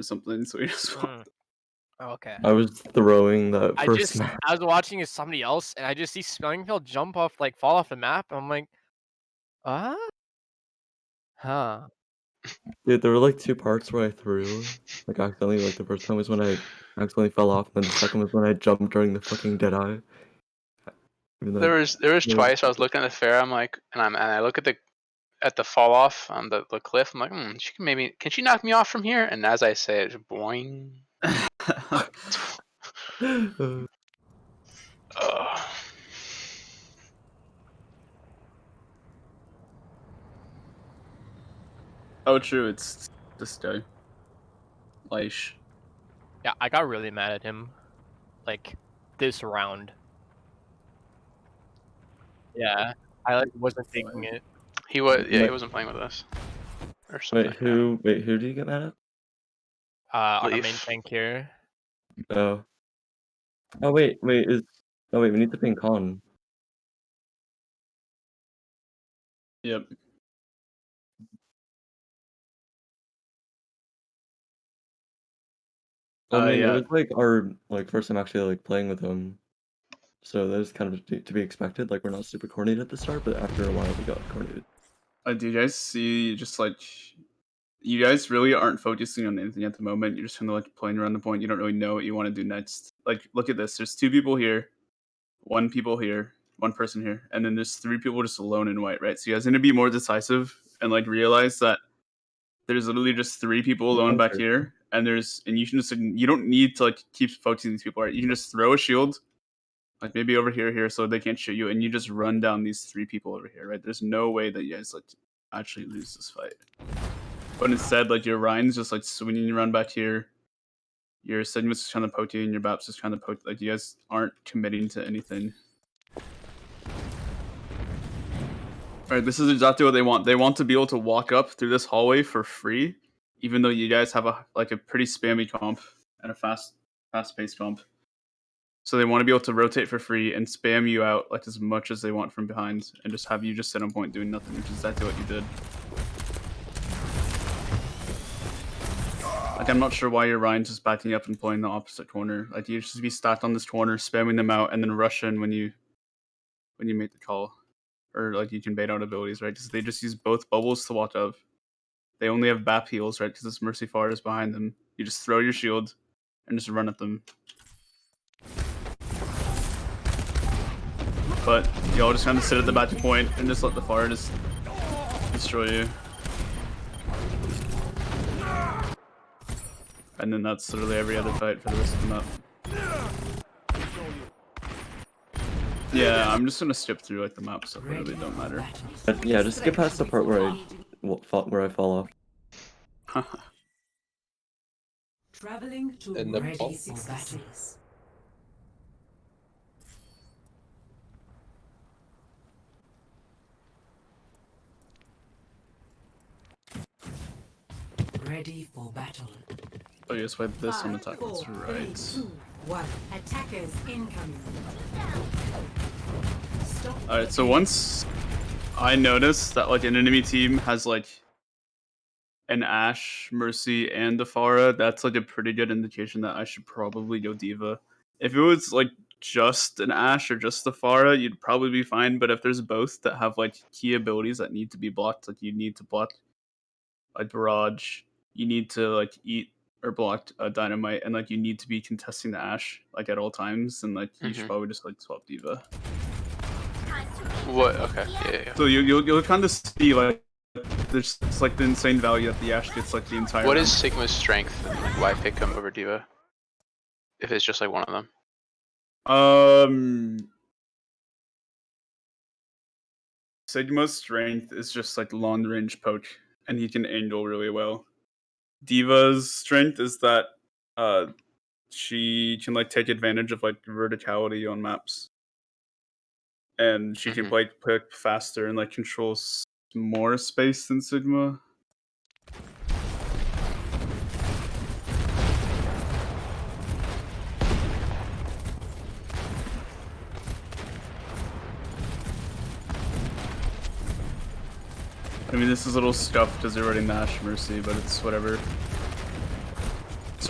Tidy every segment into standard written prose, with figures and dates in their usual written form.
or something, so he just Mm, okay. I was throwing that I first just map. I was watching as somebody else, and I just see Spellingfield jump off, like, fall off the map, and I'm like, "Uh? Huh." Dude, there were, like, 2 parts where I threw, like, accidentally, like, the first time was when I accidentally fell off, and then the second was when I jumped during the fucking Deadeye. Even though There was yeah. twice I was looking at the fair. I'm like, and I look at the fall off on the cliff. I'm like, she can she knock me off from here? And as I say it, just boing. Ugh. Oh, true. It's this guy, Leish. Yeah, I got really mad at him, like, this round. Yeah, I, like, wasn't taking it. He Wait wasn't playing with us or something. wait, who do you get mad at? Our main Leaf. tank here. Oh. Oh, wait, we need to ping Con. Yep. Well, I mean, it Yeah. was, like, our, like, first time actually, like, playing with him, so that is kind of to be expected, like, we're not super coordinated at the start, but after a while we got coordinated. Do you guys see just like you guys really aren't focusing on anything at the moment? You're just kind of like playing around the point. You don't really know what you want to do next. Like, look at this. There's 2 people here, 1 people here, 1 person here, and then there's 3 people just alone in white, right? So you guys need to be more decisive and like realize that there's literally just 3 people alone back here, and you can just you don't need to like keep focusing these people, right? You can just throw a shield, like maybe over here, so they can't shoot you, and you just run down these 3 people over here, right? There's no way that you guys like actually lose this fight. But instead, like your Ryan's just like swinging around back here, your Sigma's just kind of poking, and your Baps just kind of poke. Like you guys aren't committing to anything. Alright, this is exactly what they want. They want to be able to walk up through this hallway for free, even though you guys have a pretty spammy comp and a fast-paced comp. So they want to be able to rotate for free and spam you out like as much as they want from behind, and just have you just sit on point doing nothing, which is exactly what you did. Like, I'm not sure why your Ryan's just backing up and playing the opposite corner. Like, you should be stacked on this corner, spamming them out, and then rush in when you make the call. Or, like, you can bait out abilities, right? Because they just use both bubbles to watch of. They only have BAP heals, right? Because this Mercy Far is behind them. You just throw your shield and just run at them. But y'all just kind of sit at the back point and just let the Far just destroy you. And then that's literally every other fight for the rest of the map. Yeah, I'm just gonna skip through like the map stuff that really don't matter. But yeah, just skip past the part where I fall off. Traveling to In the ready ball. for battles. Ready for battle. Oh, you swipe this on attack. That's right. 3, 2, 1. Attackers incoming. Alright, so once I notice that like an enemy team has like an Ashe, Mercy, and a Pharah, that's like a pretty good indication that I should probably go D.Va. If it was like just an Ashe or just the Pharah, you'd probably be fine. But if there's both that have like key abilities that need to be blocked, like you need to block like Barrage, you need to like eat or block Dynamite, and like you need to be contesting the Ashe like at all times, and like you should probably just like swap D.Va. What? Okay. Yeah. So you'll kind of see like there's like the insane value that the Ashe gets like the entire. What round. is Sigma's strength and like why pick him over D.Va? If it's just like one of them. Sigma's strength is just like long range poke, and he can angle really well. D.Va's strength is that she can like take advantage of like verticality on maps, and she can play faster and like controls more space than Sigma. I mean, this is a little scuffed because they're already Nash Mercy, but it's whatever.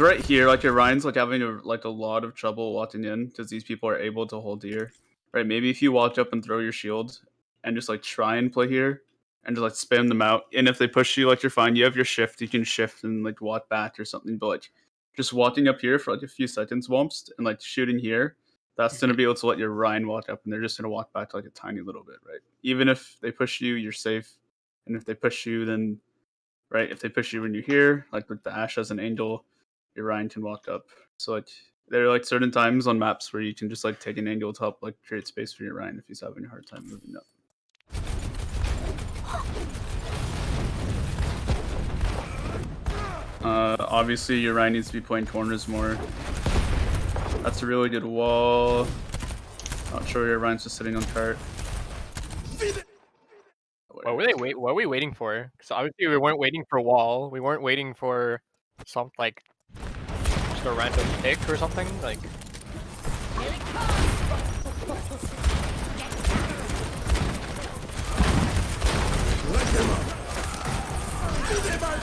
So right here, like your Ryan's like having a lot of trouble walking in because these people are able to hold here. Right? Maybe if you walk up and throw your shield and just like try and play here and just like spam them out. And if they push you, like you're fine. You have your shift. You can shift and like walk back or something. But like just walking up here for like a few seconds, Womst, and like shooting here, that's gonna be able to let your Ryan walk up, and they're just gonna walk back like a tiny little bit, right? Even if they push you, you're safe. And if they push you, then right, if they push you when you're here, like with the Ashe as an angel, your Ryan can walk up. So like there are like certain times on maps where you can just like take an angle to help like create space for your Ryan if he's having a hard time moving up. Obviously your Ryan needs to be playing corners more. That's a really good wall. Not sure your Ryan's just sitting on cart. What were we waiting for? Because obviously we weren't waiting for wall. We weren't waiting for some like just a random pick or something. Like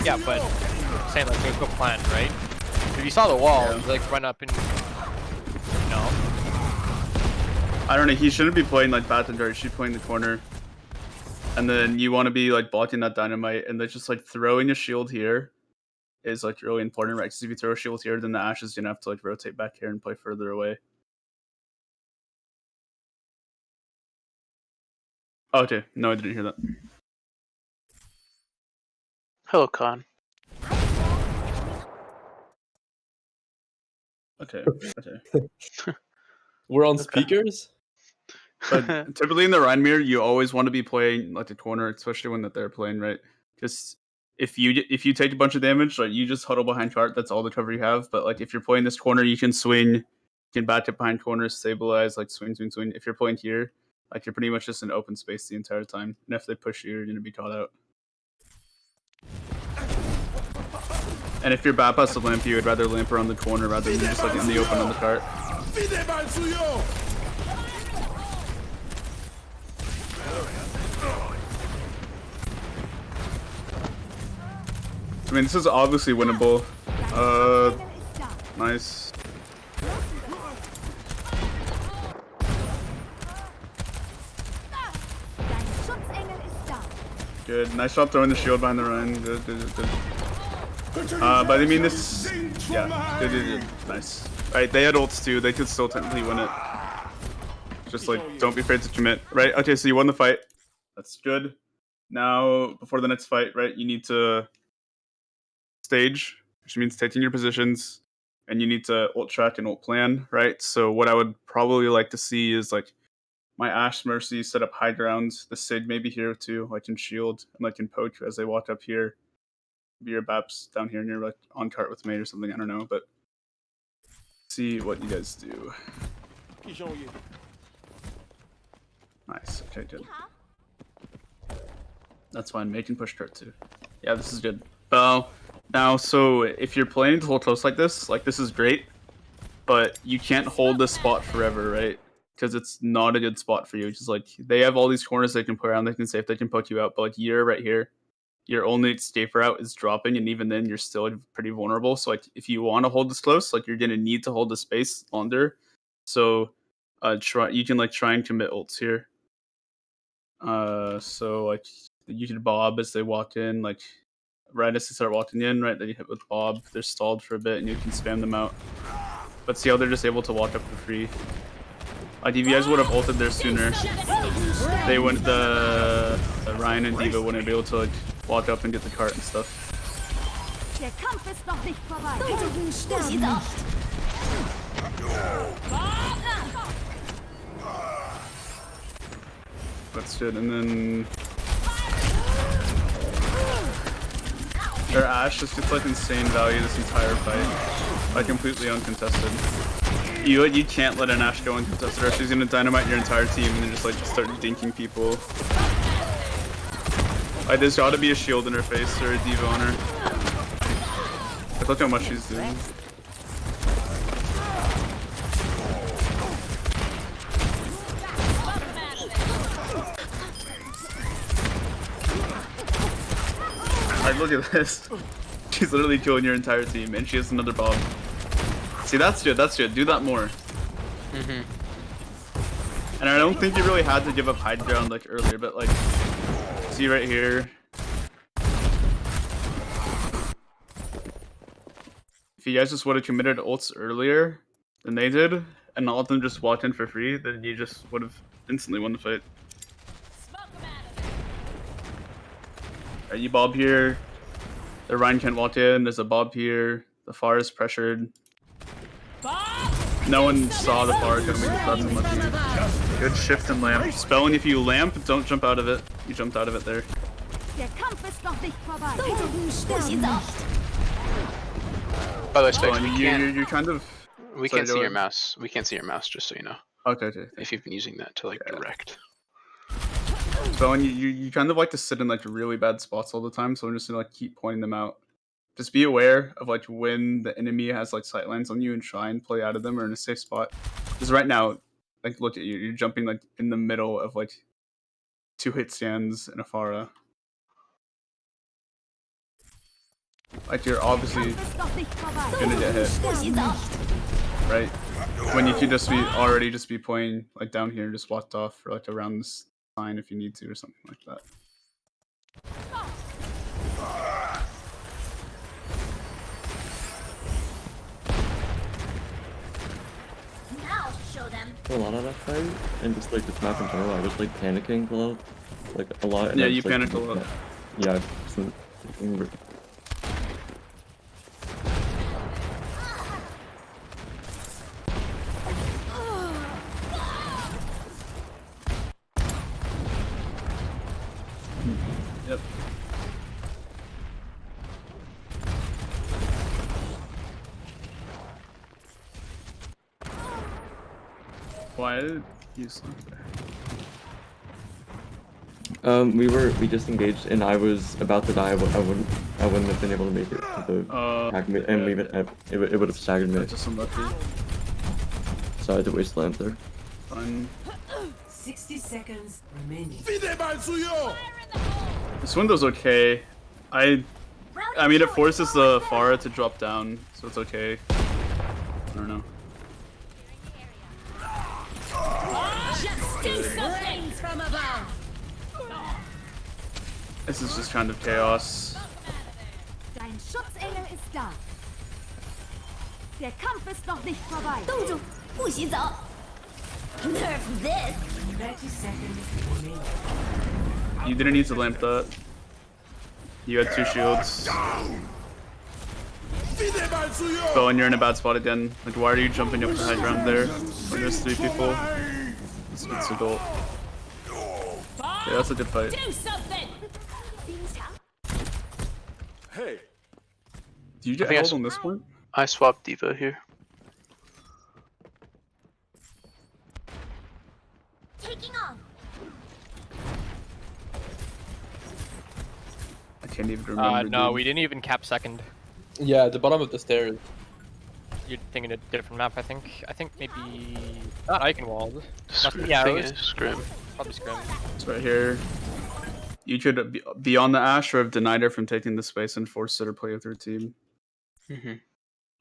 yeah, but saying like there's no plan, right? If you saw the wall, you like run up and no. I don't know, he shouldn't be playing like Batendar, he should be playing the corner. And then you want to be like blocking that dynamite, and then just like throwing a shield here is like really important, right? Because if you throw a shield here, then the Ashe is gonna have to like rotate back here and play further away. Okay, no, I didn't hear that. Hello, Khan. Okay, okay. We're on speakers? But typically in the Rheinmere, you always want to be playing like the corner, especially when that they're playing, right? Because if you take a bunch of damage, like you just huddle behind cart, that's all the cover you have. But like if you're playing this corner, you can swing, you can back up behind corners, stabilize, like swing. If you're playing here, like you're pretty much just in open space the entire time. And if they push you, you're gonna be caught out. And if your Bap has to lamp you, I'd rather lamp around the corner rather than just like in the open on the cart. I mean, this is obviously winnable. Nice. Good. Nice job throwing the shield behind the run. Good. But I mean, this. Yeah. Good. Nice. Right, they had ults too. They could still technically win it. Just like, don't be afraid to commit. Right? Okay, so you won the fight. That's good. Now, before the next fight, right, you need to stage, which means taking your positions, and you need to ult track and ult plan, right? So what I would probably like to see is like my Ashe Mercy set up high ground, the Sig maybe here too, like in shield, and like in poke as they walk up here. Be your Baps down here and you're like on cart with mate or something, I don't know, but see what you guys do. Nice, okay, good. That's fine, make and push cart too. Yeah, this is good. Now, so if you're playing to hold close like this is great, but you can't hold this spot forever, right? Because it's not a good spot for you. Just like they have all these corners they can play around, they can save, they can poke you out, but like you're right here, your only escape route is dropping, and even then you're still pretty vulnerable. So like if you want to hold this close, like you're gonna need to hold the space longer. So you can like try and commit ults here. So like you can bob as they walk in, like right as they start walking in, right, then you hit with bob, they're stalled for a bit and you can spam them out. But see how they're just able to walk up for free. Like if you guys would have ulted there sooner, they wouldn't, the Ryan and D.Va wouldn't be able to like walk up and get the cart and stuff. Der Kampf ist noch nicht vorbei. Bitte, That's good, and then their Ashe just gets like insane value this entire fight, like completely uncontested. You can't let an Ashe go uncontested, or she's gonna dynamite your entire team and then just like start dinking people. Like there's gotta be a shield in her face or a D.Va on her. Like look how much she's doing. Like look at this. She's literally killing your entire team, and she has another bomb. See, that's good. That's good. Do that more. Mhm. And I don't think you really had to give up high ground like earlier, but like, see right here. If you guys just would have committed ults earlier than they did, and all of them just walked in for free, then you just would have instantly won the fight. Alright, you bob here. The Ryan can't walk in. There's a bob here. The Pharah is pressured. No one saw the Pharah coming. That's unlucky. Good shift and lamp. Spelling, if you lamp, don't jump out of it. You jumped out of it there. Der Kampf ist noch nicht vorbei. 不许走。 By the way, So, Spectre, I mean, you're kind of... we sorry, can't see go your ahead. mouse. We can't see your mouse, just so you know. Okay, okay. If you've been using that to like Yeah. direct. So and you kind of like to sit in like really bad spots all the time, so I'm just gonna like keep pointing them out. Just be aware of like when the enemy has like sightlines on you and try and play out of them or in a safe spot. Because right now, like look at you, you're jumping like in the middle of like 2 hit stands and a Pharah. Like you're obviously Kampf ist noch nicht vorbei. gonna get hit, 不许走。 right? When you could just be already just be playing like down here, just walked off or like around this sign if you need to or something like that. Now show them. For a lot of that fight, and just like this map in general, I was like panicking a lot, like a lot. And Yeah, I you just, like, panicked a lot. Yeah, I wasn't thinking. Yep. Why did you sleep there? We just engaged, and I was about to die. I wouldn't have been able to make it to the hack me and leave it. It would have staggered me, That's just unlucky. so I had to waste lamp there. Fine. 60 seconds remaining. This window's okay. I mean, it forces the Pharah to drop down, so it's okay. I don't know. Do something from above. This is just kind of chaos. Dein Schutzengel ist da. Der Kampf ist noch nicht vorbei. 冻住，不许走。Nerf this. 30 seconds remaining. You didn't need to lamp that. You had 2 shields. So, and you're in a bad spot again. Like, why are you jumping up the high ground there when there's 3 people? It's a goal. Yeah, that's a good fight. Do something. Do you get I think I held s- on this point? I swapped Diva here. Taking off. I can't even remember. No, dude. we didn't even cap second. Yeah, at the bottom of the stairs. You're thinking a different map, I think. I think maybe not Eichenwald. Scrim, yeah, it thing was- is Scrim. Probably Scrim. It's right here. You could be on the Ash or have denied her from taking the space and forced her to play with her team. Mm-hmm.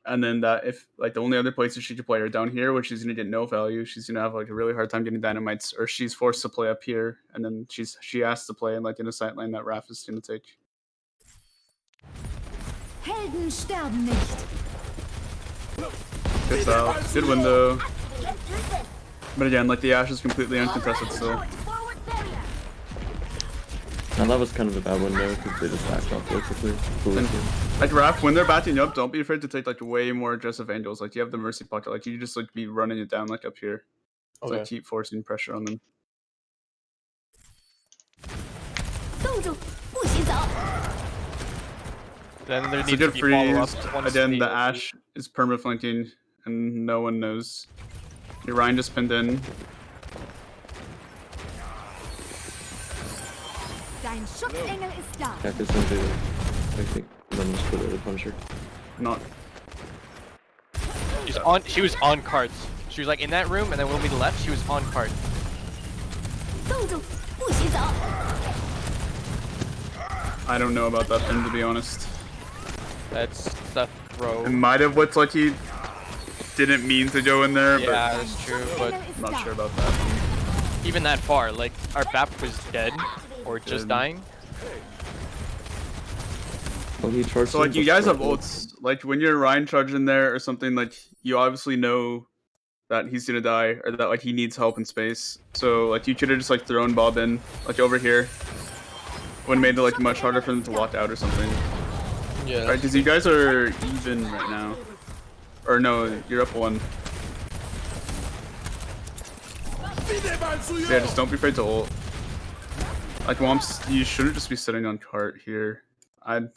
And then that if like the only other places she could play are down here, which she's gonna get no value. She's gonna have like a really hard time getting dynamites, or she's forced to play up here, and then she has to play in like in a sight line that Raph is gonna take. Helden sterben nicht. Good foul. Good window. But again, like the Ash is completely uncontested still. And that was kind of a bad window because they just backed off real quickly. Foolishly. Like Raph, when they're backing up, don't be afraid to take like way more aggressive angles. Like you have the mercy pocket, like you just like be running it down like up here. So, Okay. like keep forcing pressure on them. 冻住，不许走。 Then there It's a needs to good be follow-up freeze. once Again, the Ash is perma flanking, and no one knows. Your Ryan just pinned in. Dein Schutzengel ist da. Jack is gonna do, I think, numbers for the Punisher. Not. She was on cards. She was like in that room, and then when we left, she was on card. 冻住，不许走。 I don't know about that pin, to be honest. That's the throw. It might have looked like he didn't mean to go in there, Yeah, that's true, but but I'm not sure about that. even that far, like, our BAP was dead, or just Dead. dying. Well, he charged So like him you guys have before. ults, like when you're Ryan charging there or something, like you obviously know that he's gonna die or that like he needs help in space. So like you could have just like thrown Bob in like over here. Would made it like much harder for them to walk out or something. Yeah. Alright, because you guys are even right now. Or no, you're up 1. Yeah, just don't be afraid to ult. Like Womps, you shouldn't just be sitting on cart here. I'd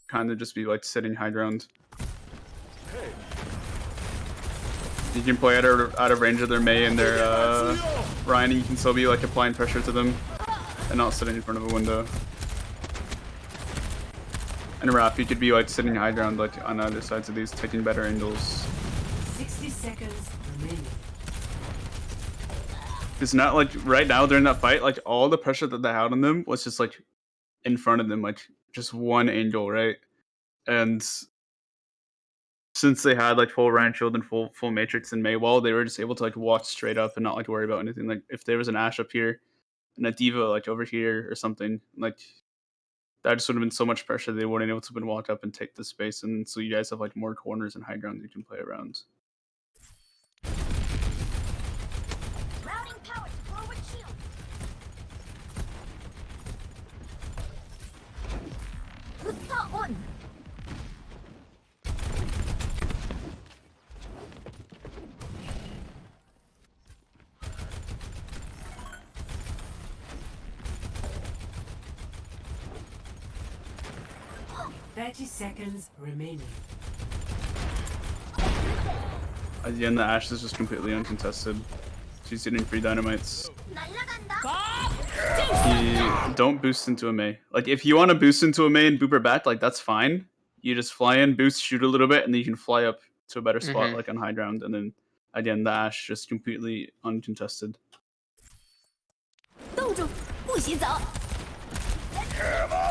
kind of just be like sitting high ground. You can play out of range of their Mei and their Ryan, and you can still be like applying pressure to them and not sitting in front of a window. And Raph, you could be like sitting high ground like on either sides of these, taking better angles. 60 seconds remaining. It's not like right now during that fight, like all the pressure that they had on them was just like in front of them, like just one angle, right? And since they had like full Ryan Shield and full Matrix and Maywall, they were just able to like walk straight up and not like worry about anything. Like if there was an Ashe up here and a Diva like over here or something, like that just would have been so much pressure they wouldn't able to been walk up and take the space. And so you guys have like more corners and high ground you can play around. Routing power to forward shield. Booster on. Seconds remaining. At the end, the Ashe is just completely uncontested. She's getting free dynamites. Don't boost into a Mei. Like, if you want to boost into a Mei and boop her back, like, that's fine. You just fly in, boost, shoot a little bit, and then you can fly up to a better spot, like on high ground. And then, again, the Ashe just completely uncontested.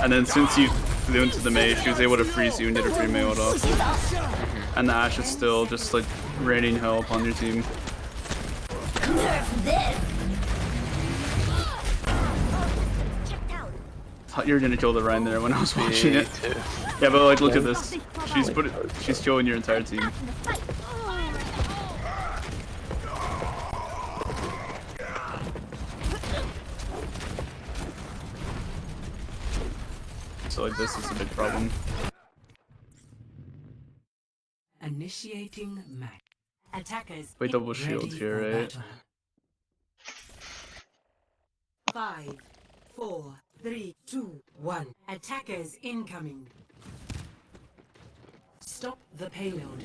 And then since you flew into the Mei, she was able to freeze you and get a free Mei ult off. And the Ashe is still just like raining hell upon your team. Thought you were gonna kill the Ryan there when I was watching it. Yeah, but like look at this. She's killing your entire team. So like this is a big problem. Initiating match. Attackers. Play double shield ready here, for right? battle. 5, 4, 3, 2, 1. Attackers incoming. Stop the payload.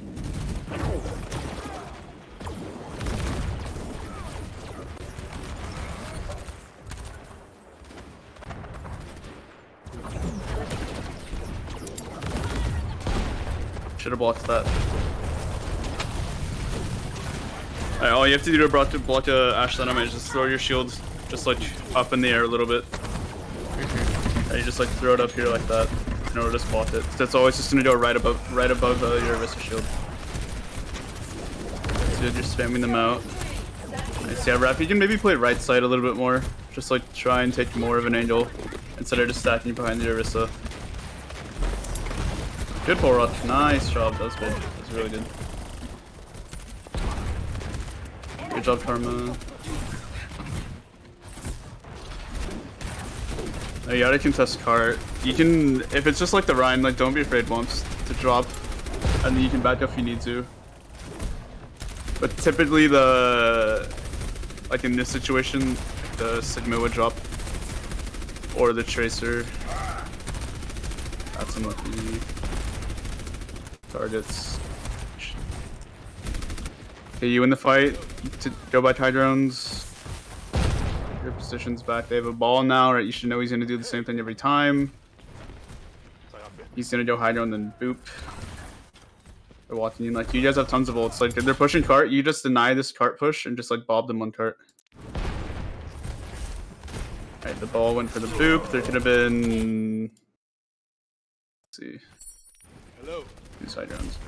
Should have blocked that. Alright, all you have to do to block a Ashe Dynamite is just throw your shield just like up in the air a little bit. And you just like throw it up here like that in order to spot it. That's always just gonna go right above your Orisa shield. So you're just spamming them out. Nice, yeah, Raph, you can maybe play right side a little bit more. Just like try and take more of an angle instead of just stacking behind the Orisa. Good pull rush. Nice job. That was good. That was really good. Good job, Karma. Oh, you gotta contest cart. You can, if it's just like the Ryan, like don't be afraid once to drop, and then you can back up if you need to. But typically like in this situation, the Sigma would drop, or the Tracer. That's unlucky. Targets. Okay, you win the fight. To go back high drones. Your position's back. They have a ball now, right? You should know he's gonna do the same thing every time. He's gonna go high drone, then boop. They're walking in. Like, you guys have tons of ults. Like, if they're pushing cart, you just deny this cart push and just like bob them on cart. Alright, the ball went for the boop. There could have been. Let's see. Two side rounds.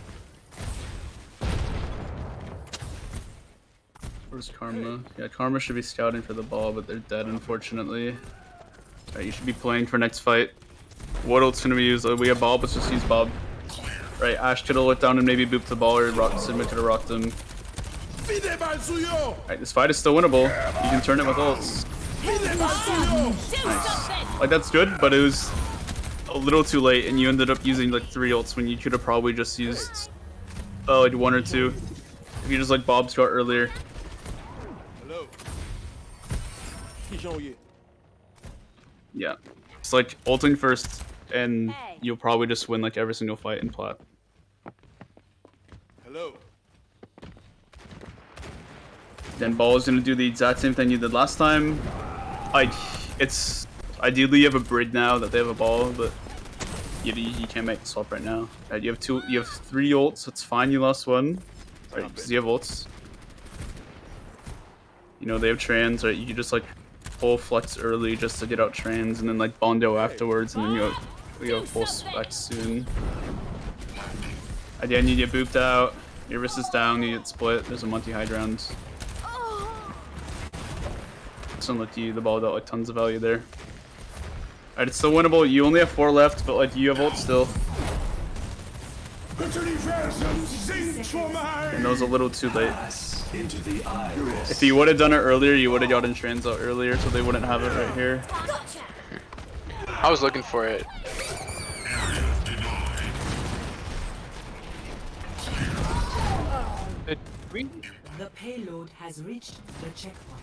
Where's Karma? Yeah, Karma should be scouting for the ball, but they're dead, unfortunately. Alright, you should be playing for next fight. What else can we use? We have Bob, let's just use Bob. Right, Ash could have looked down and maybe booped the ball, or Sigma could have rocked him. Alright, this fight is still winnable. You can turn it with ults. Nice. Like, that's good, but it was a little too late, and you ended up using like 3 ults when you could have probably just used like 1 or 2. If you just like Bob Scott earlier. Yeah. It's like ulting first, and you'll probably just win like every single fight in plat. Then Ball is gonna do the exact same thing you did last time. It's ideally you have a Brid now that they have a ball, but you can't make the swap right now. Right, you have 3 ults. It's fine. You lost 1, right? Because you have ults. You know they have trans, right? You can just like full flex early just to get out trans, and then like Bondo afterwards, and then you have full spec soon. Again, you get booped out. Your wrist is down. You get split. There's a multi-high round. It's unlucky. The ball got like tons of value there. Alright, it's still winnable. You only have 4 left, but like you have ult still. And that was a little too late. If you would have done it earlier, you would have gotten trans out earlier, so they wouldn't have it right here. I was looking for it. The payload has reached the checkpoint.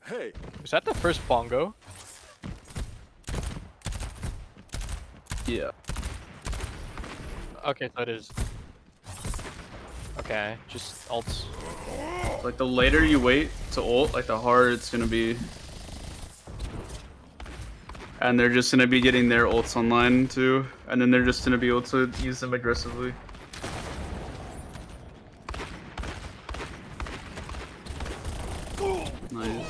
Hey. Was that the first bongo? Yeah. Okay, so it is. Okay, just ults. Like the later you wait to ult, like the harder it's gonna be. And they're just gonna be getting their ults online too, and then they're just gonna be able to use them aggressively. Nice.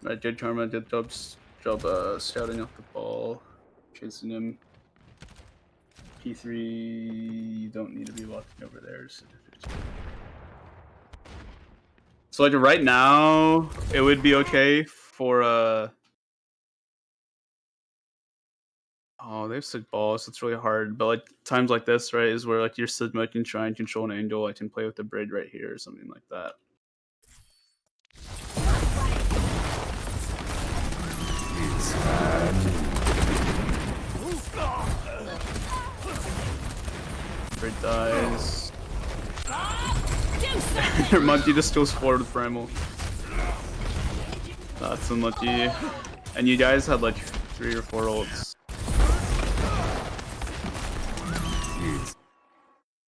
Right, good Karma did job scouting off the ball, chasing him. P3, you don't need to be walking over there. So like right now, it would be okay for oh, they have sick balls, so it's really hard. But like times like this, right, is where like your Sigma can try and control an angle. I can play with the Brid right here or something like that. Brid dies. Your monkey just goes forward with Primal. That's unlucky. And you guys had like 3 or 4 ults.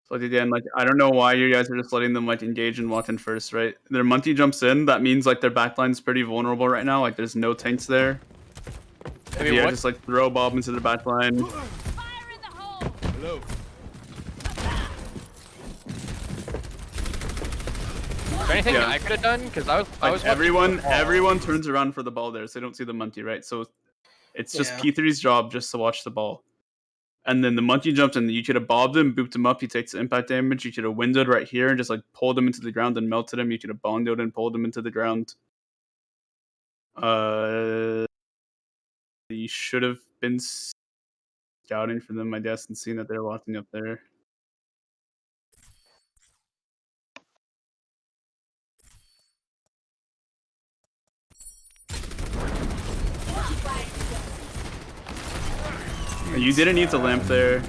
So like again, like I don't know why you guys are just letting them like engage and walk in first, right? Their monkey jumps in, that means like their backline's pretty vulnerable right now, like there's no tanks there. I mean, Yeah, just like throw Bob into their backline. Fire in the hole! Hello. Is there anything Yeah. I could have done? Because I was Like everyone turns around for the ball there, so they don't see the monkey, right? So it's just P3's job just to watch the ball. And then the monkey jumped in, you could have bobbed him, booped him up, he takes the impact damage, you could have windowed right here and just like pulled him into the ground and melted him, you could have bondoed and pulled him into the ground. You should have been scouting for them, I guess, and seeing that they're walking up there. You didn't need the lamp there.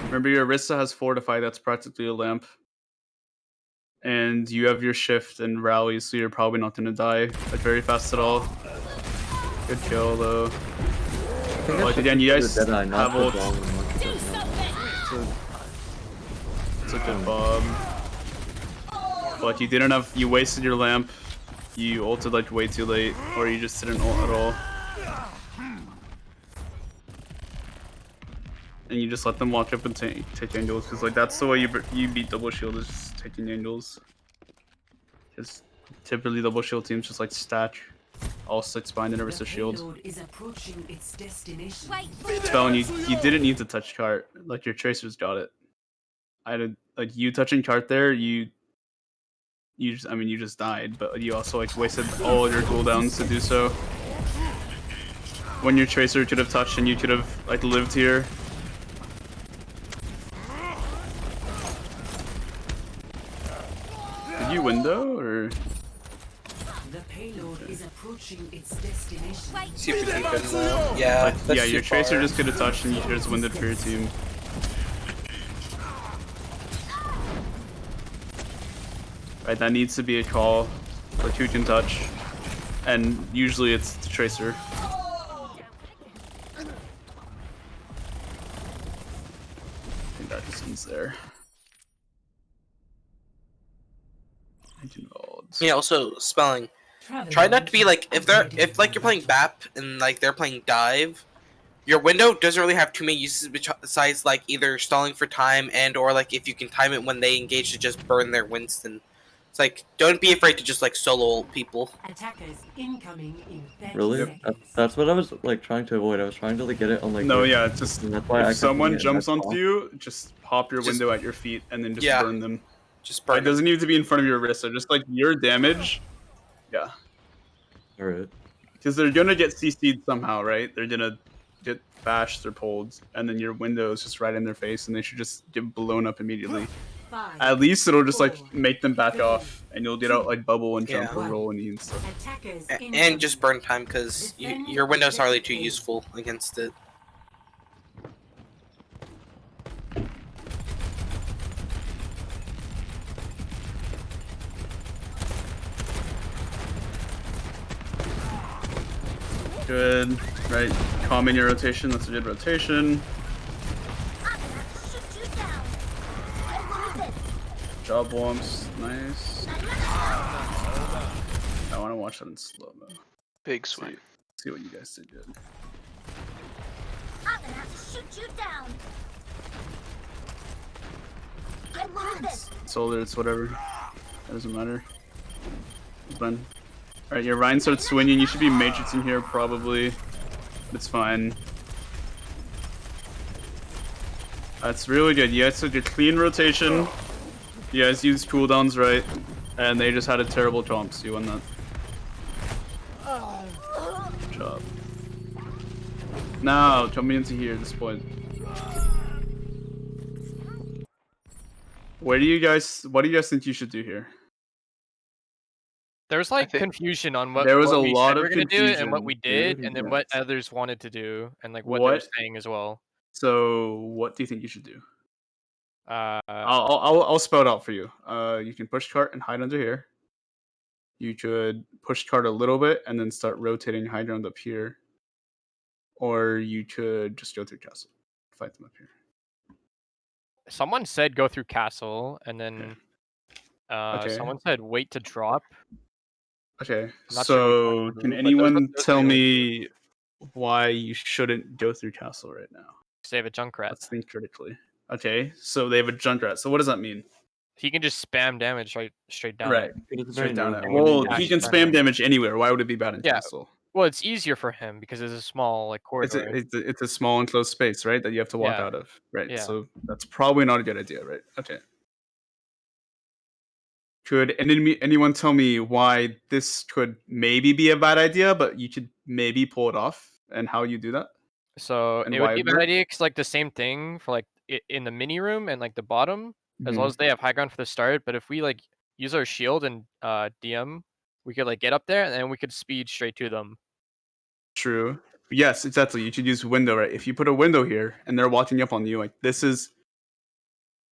Remember, your Orisa has Fortify, that's practically a lamp. And you have your shift and rally, so you're probably not going to die like very fast at all. Good kill, though. Like, again, you guys have ult. It's a good Bob. But you didn't have, you wasted your lamp. You ulted like way too late, or you just didn't ult at all. and you just let them walk up and take angles, because like that's the way you beat double shield, is just taking angles. Because typically double shield teams just like stack all 6 bind and never The a shield. payload is approaching its destination. Spell, you didn't need to touch cart, like your tracers got it. I did, like you touching cart there, you just died, but you also like wasted all your cooldowns to do so. When your tracer could have touched and you could have like lived here. Did you window or? The payload is approaching its destination. See if we keep it low. Yeah, Like, that's yeah, your too tracer far. just could have touched and you should have just windowed for your team. Right, that needs to be a call, like who can touch, and usually it's the tracer. I think that just ends there. Yeah, also spelling. Traveling Try not to be like if upgraded. like you're playing BAP and like they're playing dive, your window doesn't really have too many uses besides like either stalling for time and or like if you can time it when they engage to just burn their Winston. It's like don't be afraid to just like solo people. Attackers incoming in 30 Really? seconds. That's what I was like trying to avoid. I was trying to like get it on like. No, the- yeah, it's just and that's why I if kept someone doing it, jumps that's onto all. you, just pop your Just- window at your feet and then just Yeah. burn them. Just It burn. doesn't need to be in front of your wrist, so just like your damage. Yeah. Alright. Because they're gonna get CC'd somehow, right? They're gonna get bashed or pulled, and then your window is just right in their face, and they should just get blown up immediately. 5. At least it'll just like 4, make them back 3, off, and you'll get out like bubble and jump Yeah. or roll and eat and stuff. Attackers And just burn time because your window's hardly too useful against it. Good, right? Calming your rotation. That's a good rotation. Job womps, nice. I want to watch that in slow mo. Big swing. See what you guys did good. I'm gonna have to shoot you down. Get one of this. Solar, it's whatever. That doesn't matter. It's fine. Alright, your Rhine starts swinging. You should be matrixing here probably. But it's fine. That's really good. You guys took a clean rotation. You guys used cooldowns right. And they just had a terrible chomp, so you won that. Good job. Now, jumping into here at this point. What do you guys think you should do here? There was like think- confusion on what There was what a we lot said we of were gonna do and what we confusion. did, and then Yeah. what others wanted to do, and like what they were What? saying as well. So, what do you think you should do? Uh, I'll spell it out for you. You can push cart and hide under here. You could push cart a little bit and then start rotating high ground up here. Or you could just go through castle, fight them up here. someone said go through castle, and then Okay. someone said wait to drop. Okay. not sure which So, one to do, can but anyone those tell are the only me why you shouldn't go through castle right now? Save a Junkrat. Let's think critically. Okay. So they have a Junkrat. So what does that mean? He can just spam damage straight down. Right. It is Straight very down. narrow. It. Well, Yeah, he can straight spam down. damage anywhere. Why would it be bad in Yeah. castle? Well, it's easier for him because it's a small like corridor. It's a small enclosed space, right? That you have to walk Yeah. out of, right? Yeah. So that's probably not a good idea, right? Okay. Could anyone tell me why this could maybe be a bad idea, but you could maybe pull it off, and how you do that? So And it why would be a it bad work? idea because like the same thing for like in the mini room and like the bottom, as long as they have high ground for the start. But if we like use our shield and DM, we could like get up there and then we could speed straight to them. True. Yes, exactly. You should use window, right? If you put a window here and they're walking up on you, like this is,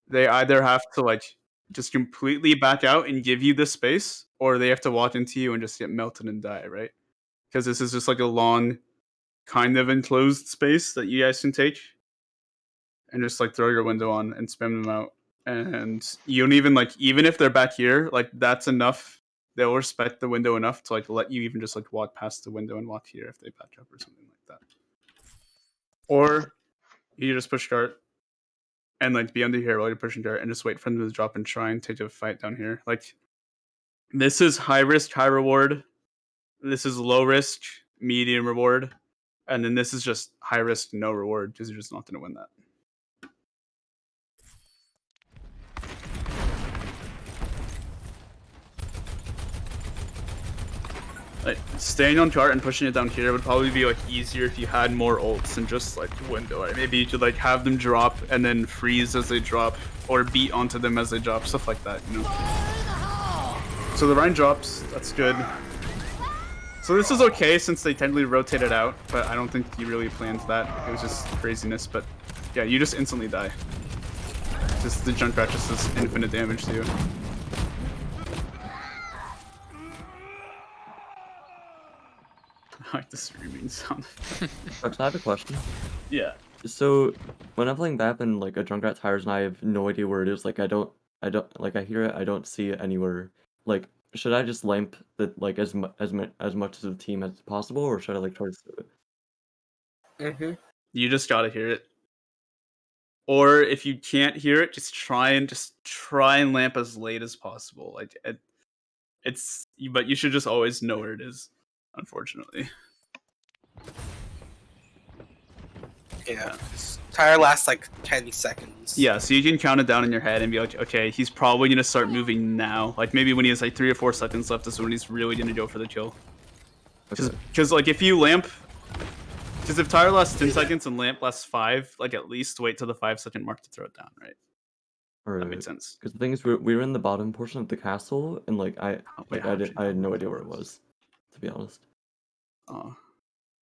they either have to like just completely back out and give you the space, or they have to walk into you and just get melted and die, right? Because this is just like a long, kind of enclosed space that you guys can take and just like throw your window on and spam them out. And you don't even like, even if they're back here, like that's enough. They'll respect the window enough to like let you even just like walk past the window and walk here if they back up or something like that. Or You just push dart and like be under here while you're pushing dart and just wait for them to drop and try and take a fight down here. Like this is high risk, high reward. This is low risk, medium reward. And then this is just high risk, no reward, because you're just not gonna win that. Like, staying on chart and pushing it down here would probably be like easier if you had more ults and just like window. Right? Maybe you could like have them drop and then freeze as they drop, or beat onto them as they drop, stuff like that. You know. So the Rein drops. That's good. So this is okay since they technically rotated out, but I don't think he really planned that. It was just craziness. But yeah, you just instantly die. Just the Junkrat just does infinite damage to you. I like the screaming sound. I have a question. Yeah. So when I'm playing BAP and like a Junkrat tires and I have no idea where it is, like I don't like I hear it, I don't see it anywhere. Like should I just lamp the like as much of the team as possible, or should I like try to save it? You just gotta hear it. Or if you can't hear it, just try and lamp as late as possible. Like but you should just always know where it is. Unfortunately. Yeah. Tire lasts like 10 seconds. Yeah, so you can count it down in your head and be like, okay, he's probably gonna start moving now. Like maybe when he has like 3 or 4 seconds left is when he's really gonna go for the kill. Because like if you lamp, because if tire lasts 10 seconds and lamp lasts 5, like at least wait till the 5-second mark to throw it down, right? Or That makes sense. because the thing is, we were in the bottom portion of the castle, and like I had no idea where it was, to be honest. Oh.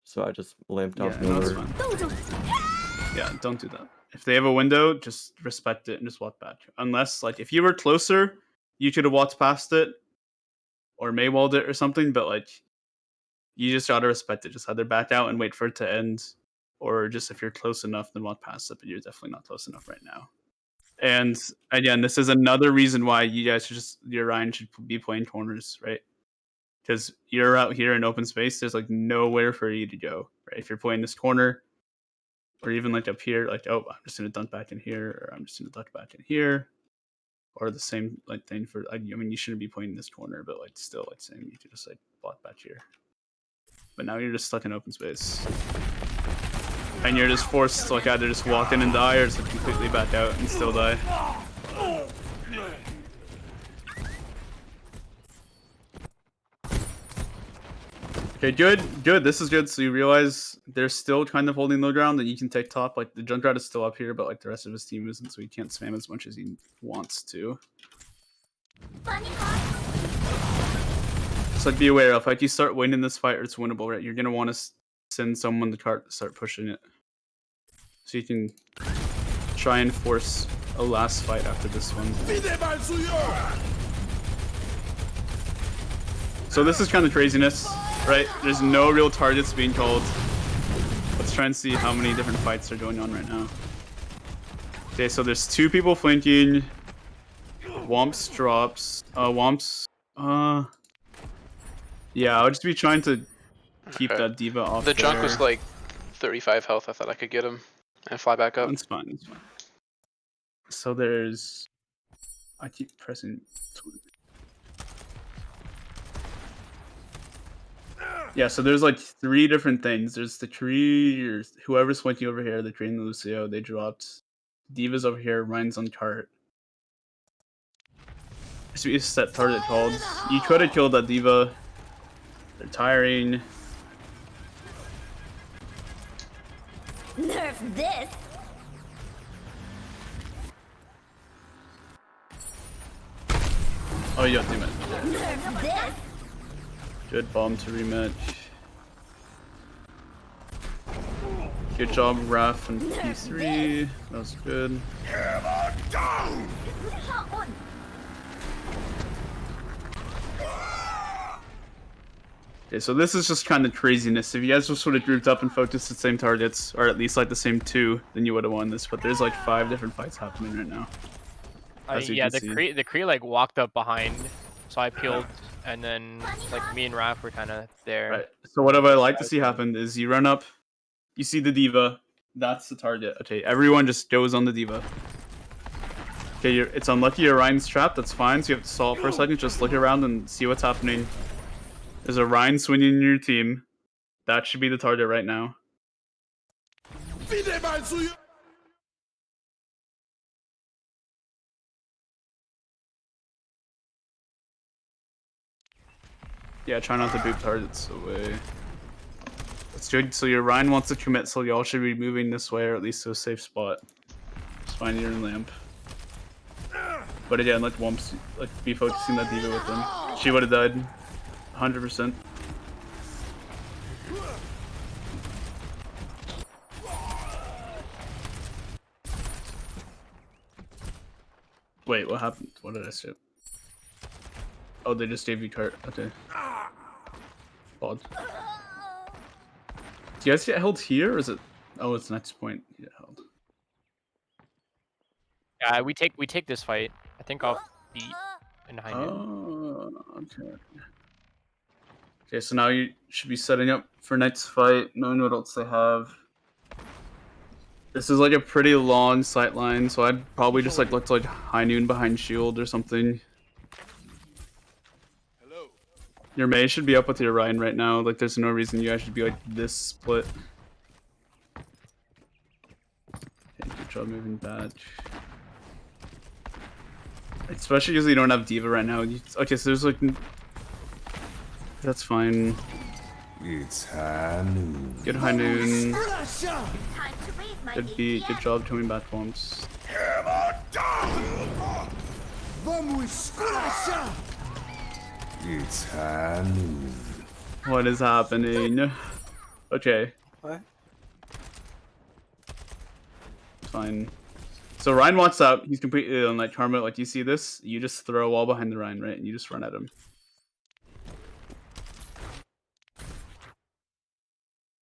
So I just lamped Yeah, off no, that's nowhere. fine. Yeah, don't do that. If they have a window, just respect it and just walk back. Unless, like, if you were closer, you could have walked past it or Maywalled it or something, but, like, you just gotta respect it. Just either back out and wait for it to end, or just if you're close enough, then walk past it, but you're definitely not close enough right now. And, again, this is another reason why you guys should your Rein should be playing corners, right? Because you're out here in open space, there's like nowhere for you to go, right? If you're playing this corner, or even like up here, like, oh, I'm just gonna dunk back in here, or I'm just gonna dunk back in here, or the same like thing for. I mean, you shouldn't be playing this corner, but like still, like saying you could just like block back here. But now you're just stuck in open space, and you're just forced to like either just walk in and die, or just like, completely back out and still die. Okay, good. This is good. So you realize they're still kind of holding low ground, and you can take top. Like the Junkrat is still up here, but like the rest of his team isn't, so he can't spam as much as he wants to. So like, be aware of like you start winning this fight, or it's winnable, right? You're gonna want to send someone the cart to start pushing it, so you can try and force a last fight after this one. So this is kind of craziness. Right, there's no real targets being called. Let's try and see how many different fights are going on right now. Okay, so there's 2 people flanking. Womps drops. Womps. Yeah, I would just be trying to keep that D.Va off. The junk was like 35 health. I thought I could get him and fly back up. That's fine. That's fine. So there's. I keep pressing. Yeah, so there's like 3 different things. There's the tree, or whoever's flanking over here, the tree and the Lucio, they dropped. D.Va's over here, Rein's on cart. This would be a set target called. You could have killed that D.Va. They're tiring. Nerf this. Oh, you got 2 minutes. Nerf this. Good bomb to rematch. Good job, Raph and P3. That was good. Okay, so this is just kind of craziness. If you guys were sort of grouped up and focused the same targets, or at least like the same 2, then you would have won this. But there's like 5 different fights happening right now. Yeah, the Kree like walked up behind, so I peeled, and then like me and Raph were kind of there. Right. So what I like to see happen is you run up, you see the D.Va, That's the target. Okay, everyone just goes on the D.Va. Okay, it's unlucky your Ryan's trapped, that's fine, so you have to stall it for a second, just look around and see what's happening. There's a Ryan swinging in your team. That should be the target right now. Yeah, try not to boot targets away. That's good. So your Ryan wants to commit, so y'all should be moving this way, or at least to a safe spot. Just find your lamp. But again, let Wumps be focusing that D.Va with them. She would have died, 100%. Wait, what happened? What did I say? Oh, they just gave you cart. Okay. Odd. Do you guys get held here, or is it? Oh, it's next point. You get held. Yeah, we take this fight. I think I'll beat in high noon. Oh, okay. Okay, so now you should be setting up for next fight, knowing what else they have. This is like a pretty long sight line, so I'd probably just like look to like high noon behind shield or something. Your Mei should be up with your Ryan right now. Like, there's no reason you guys should be like this split. Okay, good job moving back. Especially because you don't have D.Va right now. Okay, so there's like... That's fine. It's high noon. Good high noon. Good beat. Good job coming back once. It's high noon. What is happening? Okay. What? Fine. So Ryan walks out. He's completely on like Karma. Like, you see this? You just throw a wall behind the Ryan, right? And you just run at him.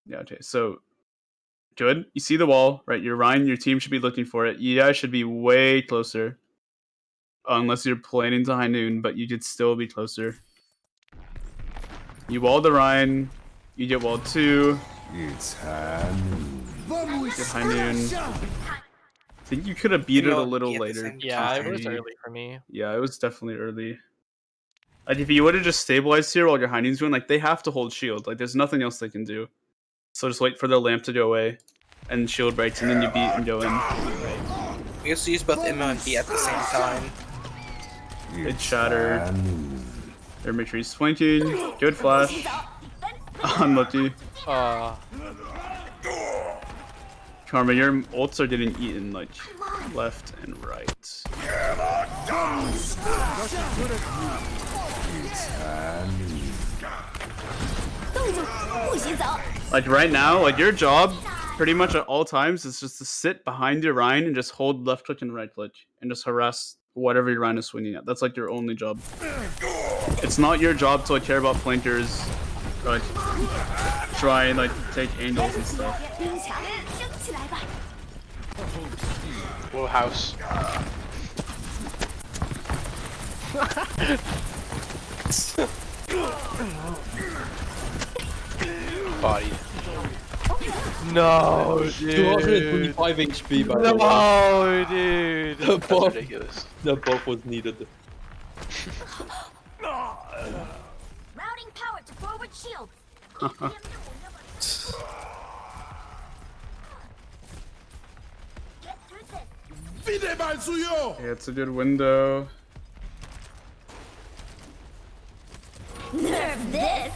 Yeah, okay. So, good. You see the wall, right? Your Ryan, your team should be looking for it. You guys should be way closer. Unless you're planning to high noon, but you could still be closer. You wall the Ryan. You get walled too. It's high noon. Get high noon. I think you could have beat it a little later. Yeah, it was early for me. Yeah, it was definitely early. Like, if you would have just stabilized here while your high noon's doing, like, they have to hold shield. Like, there's nothing else they can do. So just wait for the lamp to go away, and shield breaks, and then you beat and go in. We also use both Emma and B at the same time. Good shatter. There, make sure he's flanking. Good flash. Unlucky. Karma, your ults are getting eaten like left and right. Like right now, like your job pretty much at all times is just to sit behind your Ryan and just hold left click and right click and just harass whatever your Ryan is swinging at. That's like your only job. It's not your job to like care about flankers, like try and like take angles and stuff. Whoa, house. Body. No, dude. 225 HP by the way. No, dude. The That's buff, ridiculous. the buff was needed. Routing power to forward shield. Get through this. Yeah, it's a good window. Nerf this.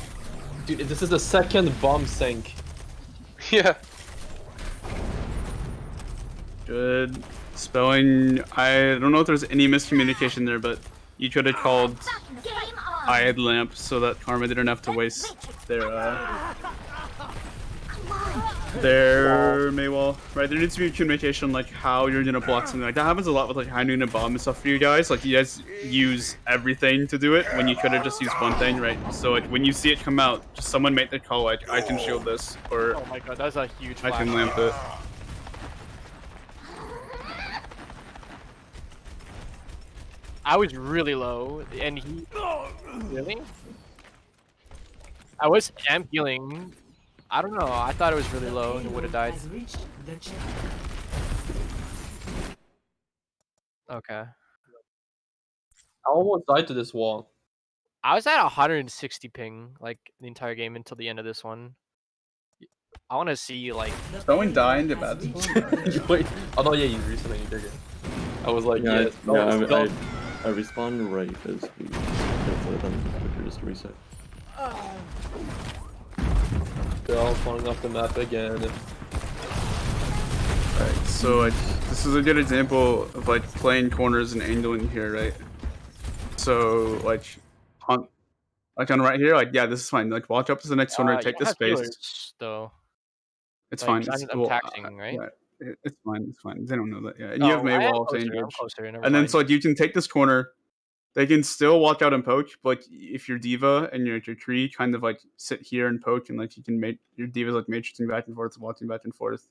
Dude, this is the second bomb sink. Yeah. Good. Spelling, I don't know if there's any miscommunication there, but you could have called Game on. I had lamp so that Karma didn't have to waste their Maywall. Right, there needs to be communication like how you're gonna block something. Like that happens a lot with like high noon and bomb and stuff for you guys. Like you guys use everything to do it when you could have just used one thing, right? So like when you see it come out, just someone make the call like I can shield this or Oh my god, that's a huge I flash. can lamp it. I was really low, and he... Really? I was amp healing. I don't know. I thought it was really low and it would have died. Has reached the channel. Okay. I almost died to this wall. I was at 160 ping like the entire game until the end of this one. I want to see like. The Someone die in the payload has bad reached spot? the Wait. Oh no, yeah, you resetting. You're good. I was like, Yeah, yeah. I respawned right as we then just reset. They're all falling off the map again. Alright, so like this is a good example of like playing corners and angling here, right? So like on right here, like yeah, this is fine. Like walk up to the next corner, You take don't the have space. healers, though. It's Like, fine. It's I'm cool. taxing, right? Yeah, it's fine. It's fine. They don't know that. Yeah, and you have Oh, I am Maywall to closer, I'm engage. closer, never And then mind. so like you can take this corner. They can still walk out and poke, but like if your diva and your tree kind of like sit here and poke, and like you can make your diva's like matrixing back and forth, walking back and forth,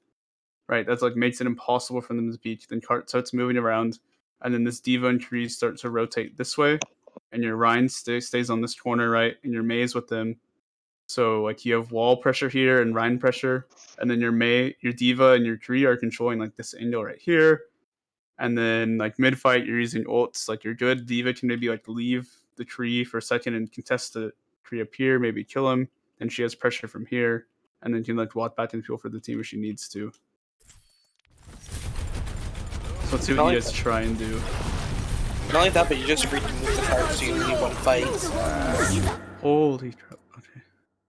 right? That's like makes it impossible for them to peek. Then cart starts moving around, and then this diva and tree start to rotate this way, and your Rhine stays on this corner, right? And your Mei's with them. So like you have wall pressure here and Rhine pressure, and then your diva and your tree are controlling like this angle right here. And then like mid fight, you're using ults. Like your good diva can maybe like leave the tree for a second and contest the tree up here, maybe kill him. Then she has pressure from here, and then can like walk back and fuel for the team if she needs to. So let's see what you guys try and do. Not only that, but you just free to move the card so you only one fight. Holy crap! Okay,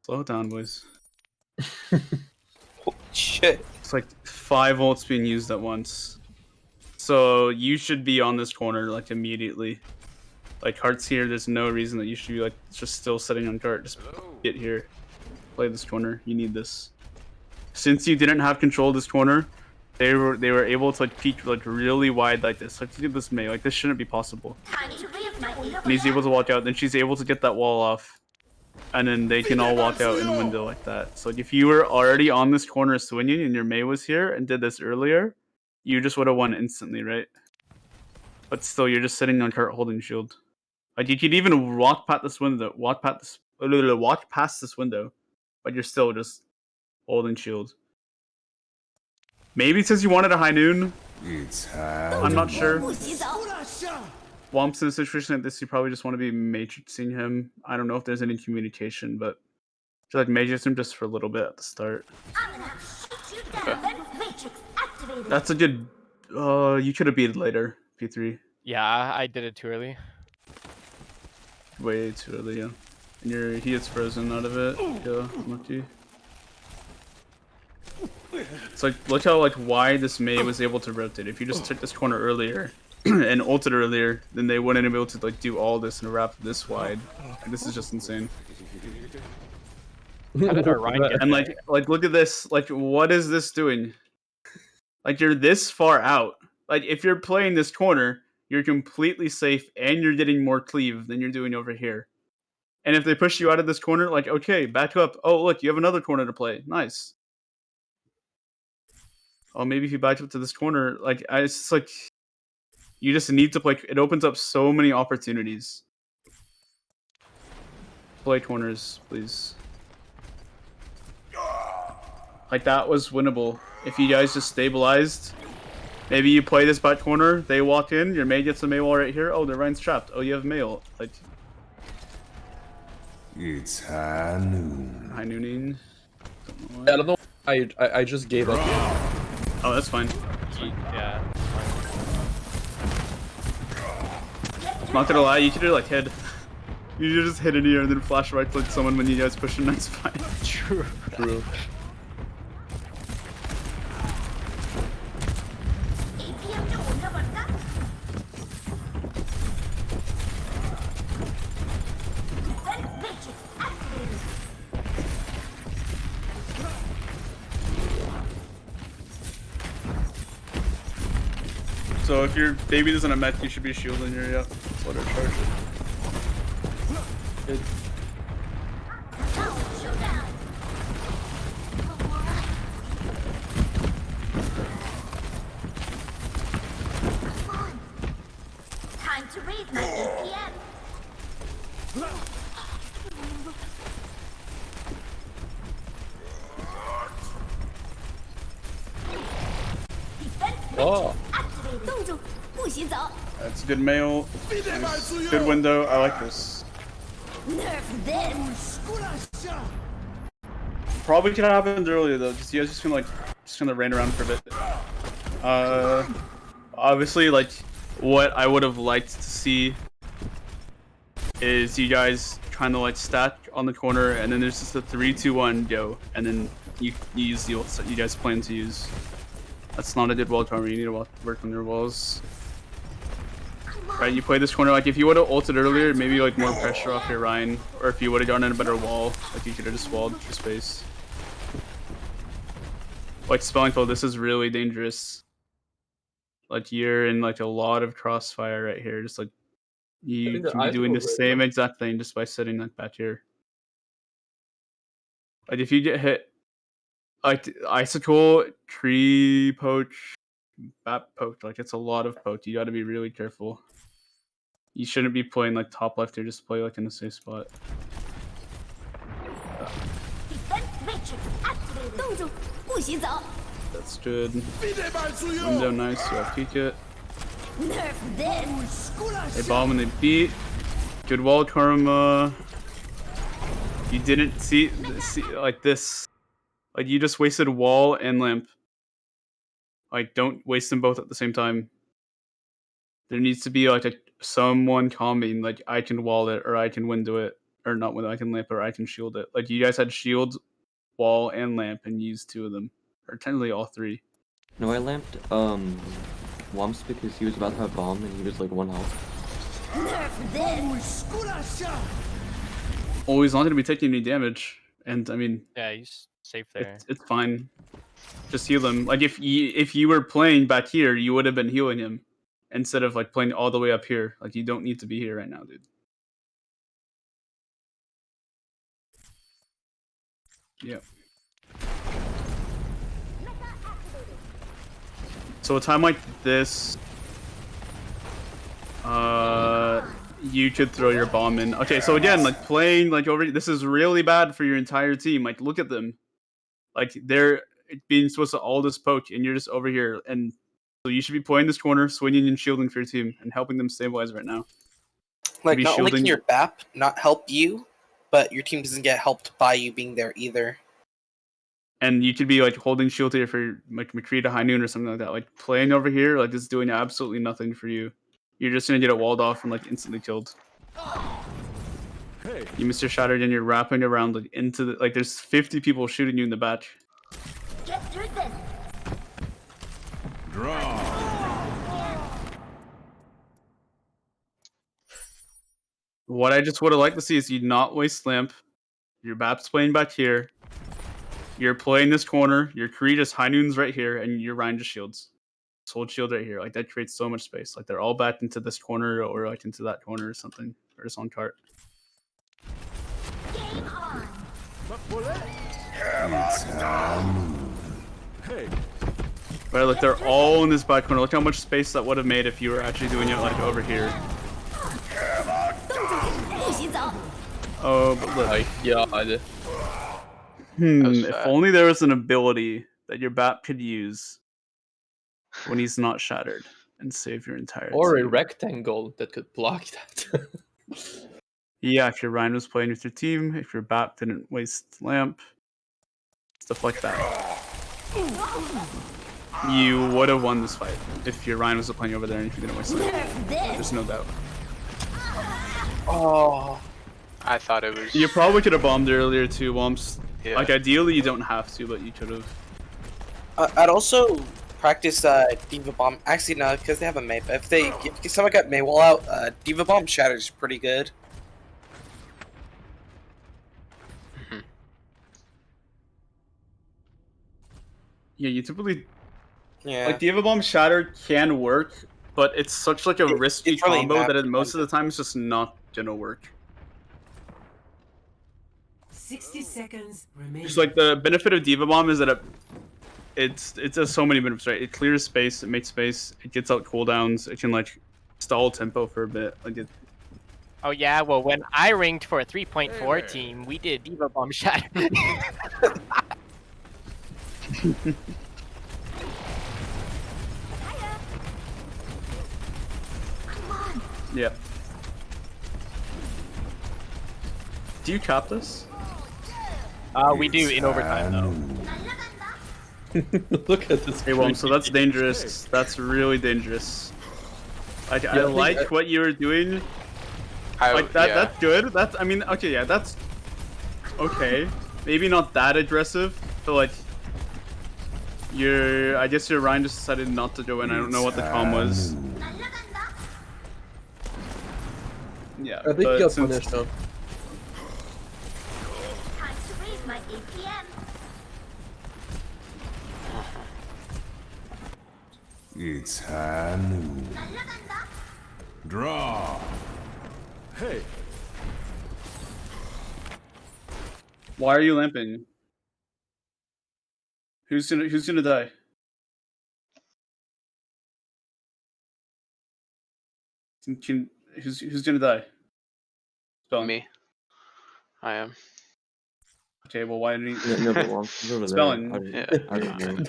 slow down, boys. Holy shit. It's like 5 ults being used at once. So you should be on this corner like immediately. Like Heart's here, there's no reason that you should be like just still sitting on cart. Just get here. Play this corner. You need this. Since you didn't have control of this corner, they were able to like peek like really wide like this. Like look at this Mei. Like this shouldn't be possible. And he's able to walk out, then she's able to get that wall off. And then they can all walk out in the window like that. So like, if you were already on this corner swinging and your Mei was here and did this earlier, you just would have won instantly, right? But still, you're just sitting on cart holding shield. Like you could even walk past this window, walk past this window, but you're still just holding shield. Maybe since you wanted a high noon, I'm not sure. Womp's in a situation like this, you probably just want to be matrixing him. I don't know if there's any communication, but just like matrix him just for a little bit at the start. That's a good. You could have beat it later, P3. Yeah, I did it too early. Way too early, yeah. And he gets frozen out of it. Yeah, lucky. It's like look how like wide this Mei was able to rotate. If you just took this corner earlier and ulted earlier, then they wouldn't be able to like do all this and wrap this wide. And this is just insane. How did our Ryan get And there? like look at this. Like what is this doing? Like you're this far out. Like if you're playing this corner, you're completely safe and you're getting more cleave than you're doing over here. And if they push you out of this corner, like okay, back up. Oh look, you have another corner to play. Nice. Oh, maybe if you back up to this corner, like it's just like you just need to play. It opens up so many opportunities. Play corners, please. Like that was winnable if you guys just stabilized. Maybe you play this back corner, they walk in, your Mei gets a Mei wall right here. Oh, the Rhine's trapped. Oh, you have Mail. Like It's high noon. high nooning. I don't know. I just gave up. Oh, that's fine. Yeah. Not gonna lie, you could do like head. You should just hit in here and then flash right click someone when you guys push him. That's fine. True. True. So if your baby doesn't have mech, you should be shielding your yeah. That's what I charge it. Time to raise my APM. Oh, 冻住，不许走。 That's a good mail. Nice. Good window. I like this. Nerf this. Probably could have happened earlier though. Just you guys just gonna ran around for a bit. Obviously, like what I would have liked to see is you guys kind of like stack on the corner, and then there's just a 3-2-1 go, and then you use the ults that you guys plan to use. That's not a good wall karma. You need to work on your walls. Right, you play this corner, like if you would have ulted earlier, maybe like more pressure off your Ryan, or if you would have gotten in a better wall, like you could have just walled your space. Like spelling flow, this is really dangerous. Like you're in like a lot of crossfire right here, just like you think the can be doing the icicle same exact thing just by sitting like back here. Like if you get hit, like icicle, tree poach, bat poach, like it's a lot of poach. You got to be really careful. You shouldn't be playing like top left here. Just play like in a safe spot. 冻住，不许走。 That's good. Window nice. You gotta peek it. Nerf this. They bomb and they beat. Good wall karma. You didn't see like this. Like you just wasted wall and lamp. Like don't waste them both at the same time. There needs to be like someone calming. Like I can wall it, or I can window it, or not window. I can lamp it, or I can shield it. Like you guys had shield, wall, and lamp, and used 2 of them, or technically all 3. No, I lamped Wumps because he was about to have bomb and he was like 1 health. Nerf this. Oh, he's not going to be taking any damage, and I mean, Yeah, he's safe there. it's fine. Just heal him. Like if you were playing back here, you would have been healing him instead of like playing all the way up here. Like you don't need to be here right now, dude. Yep. So a time like this, you could throw your bomb in. Okay, so again, like playing like over, this is really bad for your entire team. Like look at them, like they're being supposed to all this poke, and you're just over here. And so you should be playing this corner, swinging and shielding for your team, and helping them stabilize right now. Like Maybe not only shielding- can your BAP not help you, but your team doesn't get helped by you being there either. And you could be like holding shield here for like McCree to High Noon or something like that. Like playing over here, like it's doing absolutely nothing for you. You're just gonna get it walled off and like instantly killed. Hey. You Mr. Shattered and you're wrapping around like into the like there's 50 people shooting you in the back. Get through this. Draw. What I just would have liked to see is you not waste lamp. Your BAP's playing back here. You're playing this corner. Your Kree just High Noon's right here, and your Ryan just shields. Just hold shield right here. Like that creates so much space. Like they're all backed into this corner or like into that corner or something. Or just on cart. Game on. It's time. Hey. But look, they're all in this back corner. Look how much space that would have made if you were actually doing it like over here. 不许走。 Oh, but look. my god. was If sad. only there was an ability that your BAP could use when he's not shattered and save your entire Or a team. rectangle that could block that. Yeah, if your Ryan was playing with your team, if your BAP didn't waste lamp, stuff like that. You would have won this fight if your Ryan was playing over there and if you didn't waste lamp. Nerf this. There's no doubt. Oh, I thought it was. You probably could have bombed earlier too, Wumps. Yeah. Like ideally you don't have to, but you could have. I'd also practice Diva Bomb. Actually, no, because they have a May. But if someone got May wall out, Diva Bomb shatters pretty good. Yeah, you typically Yeah. like Diva Bomb Shatter can work, but it's such like a risky it's really combo map that most of the dependent. time it's just not gonna work. 60 seconds remaining. Just like the benefit of Diva Bomb is that it does so many benefits, right? It clears space, it makes space, it gets out cooldowns, it can like stall tempo for a bit. Like it, Oh yeah, well when I ranked for a 3.4 team, we did Diva Bomb Shatter. Yeah. Do you cap this? We do in overtime though. Look at this. Hey, well, so that's dangerous. That's really dangerous. Like, I like what you were doing. Like that. Yeah. That's good. That's. I mean, okay, yeah, that's okay. Maybe not that aggressive, but like, I guess your Ryan just decided not to go in. I don't know what the calm was. Yeah, I think but he got since- punished though. Time to raise my APM. It's high noon. Draw. Hey. Why are you lamping? Who's gonna die? Who's gonna die? Spelling. Me. I am. Okay, well, why didn't No, you? no, but Womps over there. Spelling. I don't know.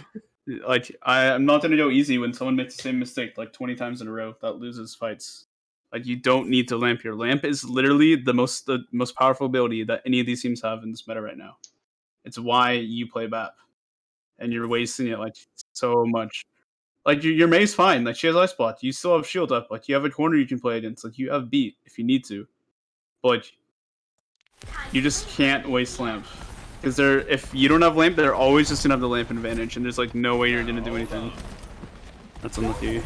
Like, I'm not gonna go easy when someone makes the same mistake like 20 times in a row. That loses fights. Like, you don't need to lamp here. Lamp is literally the most powerful ability that any of these teams have in this meta right now. It's why you play BAP, and you're wasting it like so much. Like, your May's fine. Like, she has ice block. You still have shield up. Like, you have a corner you can play against. Like, you have beat if you need to. But like, you just can't waste lamp. Because if you don't have lamp, they're always just gonna have the lamp advantage, and there's like no way you're gonna do anything. That's unlucky.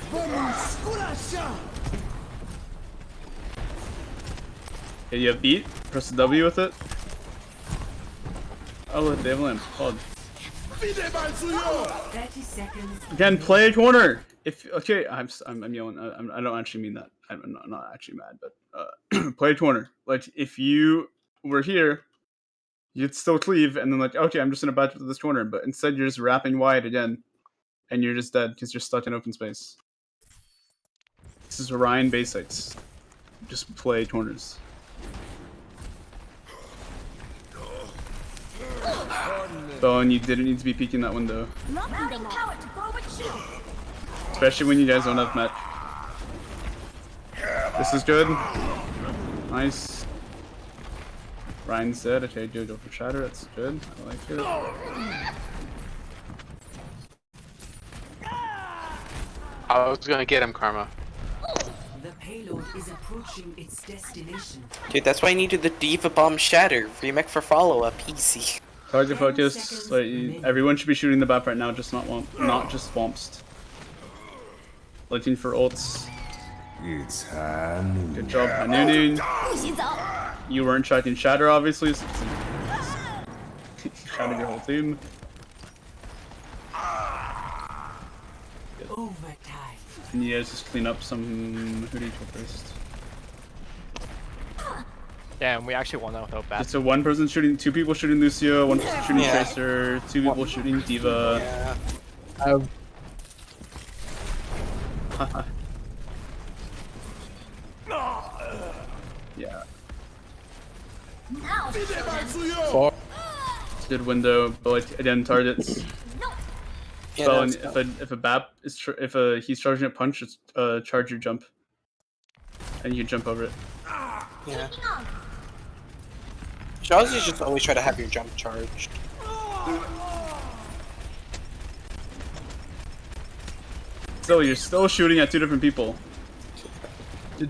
Okay, you have beat. Press the W with it. Oh, look, they have lamp. Hold. 30 seconds. Again, play a corner. If okay, I'm yelling. I don't actually mean that. I'm not actually mad, but play a corner. Like, if you were here, you'd still cleave, and then like, okay, I'm just gonna batch with this corner, but instead you're just wrapping wide again, and you're just dead because you're stuck in open space. This is Ryan basics. Just play corners. So, and you didn't need to be peeking that window. Especially when you guys don't have met. This is good. Nice. Ryan's dead. Okay, Jojo for Shatter. That's good. I like it. I was gonna get him, Karma. The payload is approaching its destination. Dude, that's why I needed the Diva Bomb Shatter. Remake for follow-up. Easy. Target focus. Like, everyone should be shooting the BAP right now, just not just Womps. Looking for ults. It's high noon. Good job, Hanunu. You weren't tracking Shatter, obviously. So shattered your whole team. Overtime. And you guys just clean up some. Who do you kill first? Damn, we actually won that without bad. So one person shooting, two people shooting Lucio, one person shooting Yeah. Tracer, two people shooting Diva. Yeah. Yeah, Far. it's a good window, but like again, targets. Yeah, So that's- if a BAP is he's charging a punch, it's charge your jump, and you can jump over it. yeah. Should also just always try to have your jump charged. So you're still shooting at two different people.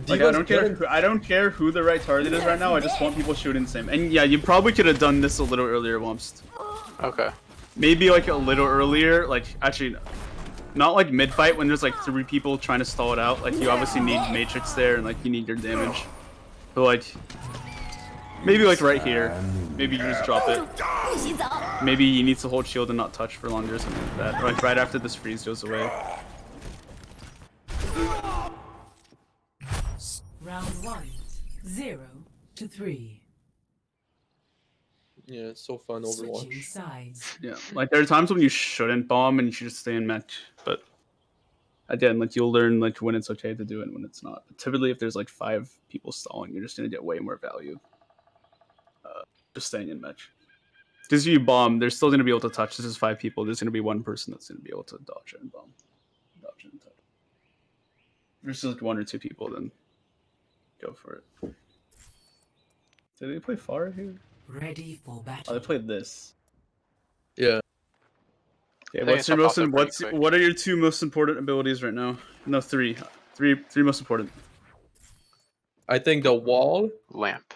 Like, I don't care who the right target is right now. I just want people shooting the same. And yeah, you probably could have done this a little earlier, Womst. Okay. Maybe like a little earlier. Like, actually, not like mid fight when there's like three people trying to stall it out. Like, you obviously need Matrix there, and like you need your damage. But like, maybe like right here. Maybe you just drop it. Maybe he needs to hold shield and not touch for longer or something like that. Or like right after this freeze goes away. Round 1. 0-3. Yeah, it's so fun Switching Overwatch. sides. Yeah, like there are times when you shouldn't bomb and you should just stay in mech, but again, like you'll learn like when it's okay to do it and when it's not. But typically, if there's like 5 people stalling, you're just gonna get way more value. Just staying in mech. Because if you bomb, they're still gonna be able to touch. This is 5 people. There's gonna be one person that's gonna be able to dodge it and bomb, dodge it and touch. Versus like 1 or 2 people, then go for it. Did they play Pharah here? Ready for Oh, battle. they played this. Yeah. Okay, think I what's your saw most? pop up pretty quick. What are your 2 most important abilities right now? No, three most important. I think the wall, Lamp.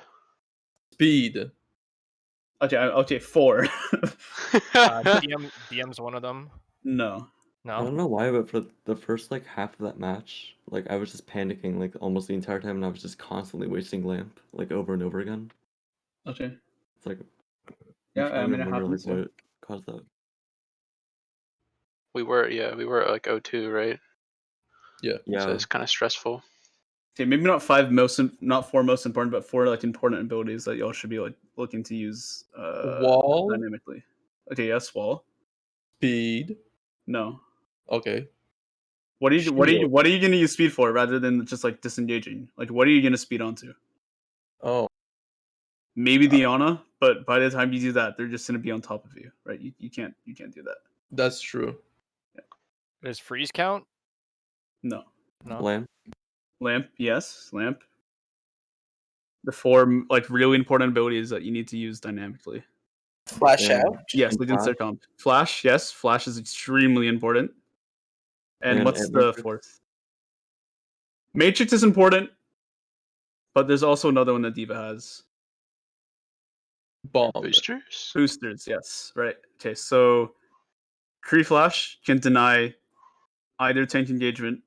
speed. Okay, 4. DM's one of them. No. I don't No. know why, but for the first like half of that match, like I was just panicking like almost the entire time, and I was just constantly wasting lamp like over and over again. Okay. It's like Yeah, I'm trying I mean, to it remember happens. like Yeah. what caused that. we were at like 0-2, right? Yeah. So it's kind of stressful. Okay, maybe not 4 most important, but 4 like important abilities that y'all should be like looking to use Wall, dynamically. Okay, yes, wall. speed. No. Okay. What are you Shield. gonna use speed for rather than just like disengaging? Like what are you gonna speed onto? Oh, Maybe Diana, but by the time you do that, they're just gonna be on top of you, right? You can't do that. that's true. Does freeze count? No. No. Lamp. Yes, lamp. The 4 like really important abilities that you need to use dynamically. Flash and- out. Yes, and we can start comp. Flash, yes, flash is extremely important. And And what's at the Matrix? 4th? Matrix is important, but there's also another one that D.Va has. Bomb. Boosters. Boosters, yes, right. Okay, so Kree Flash can deny either tank engagement.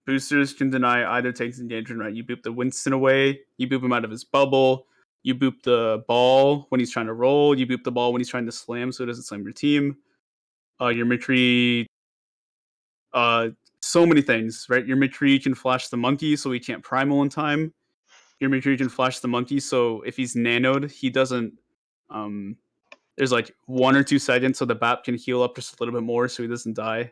Boosters can deny either tank engagement, right? You boop the Winston away, you boop him out of his bubble, you boop the ball when he's trying to roll, you boop the ball when he's trying to slam so it doesn't slam your team. Your McCree, so many things, right? Your McCree can flash the monkey so he can't primal in time. Your McCree can flash the monkey so if he's nanoed, he doesn't there's like 1 or 2 seconds so the BAP can heal up just a little bit more so he doesn't die.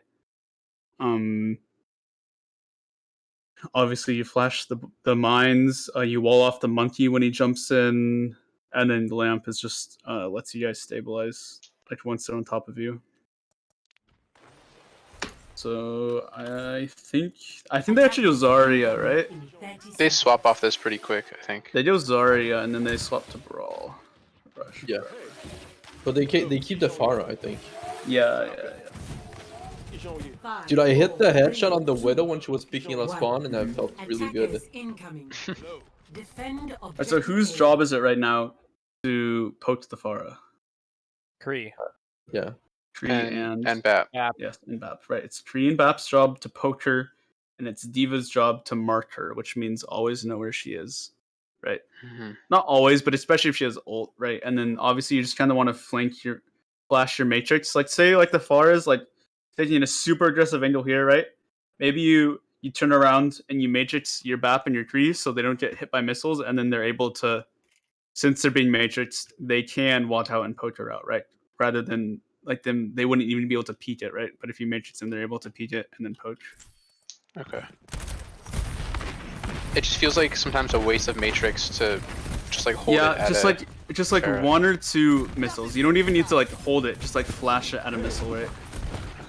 Obviously you flash the mines, you wall off the monkey when he jumps in, and then the lamp is just lets you guys stabilize like once they're on top of you. So I think they actually do Zarya, right? They swap off this pretty quick, I think. They do Zarya and then they swap to Brawl. Rush. Yeah. But they keep the Pharah, I think. Yeah. Dude, I hit the headshot on the Widow when she was peeking on spawn, and that felt really good. Attackers incoming. Defend Alright, so whose job is it right now to poke the Pharah? Kree. Yeah. Kree And BAP. Yes, and BAP. Right. It's Kree and BAP's job to poke her, and it's D.Va's job to mark her, which means always know where she is. Right. Mm-hmm. Not always, but especially if she has ult, right? And then obviously you just kind of want to flash your matrix. Like say like the Pharah is like taking a super aggressive angle here, right? Maybe you turn around and you matrix your BAP and your Kree so they don't get hit by missiles, and then they're able to, since they're being matrixed, they can walk out and poke her out, right? Rather than like them, they wouldn't even be able to peek it, right? But if you matrix them, they're able to peek it and then poke. Okay. It just feels like sometimes a waste of Matrix to just like hold it at just like Pharah. 1 or 2 missiles. You don't even need to like hold it, just like flash it at a missile, right?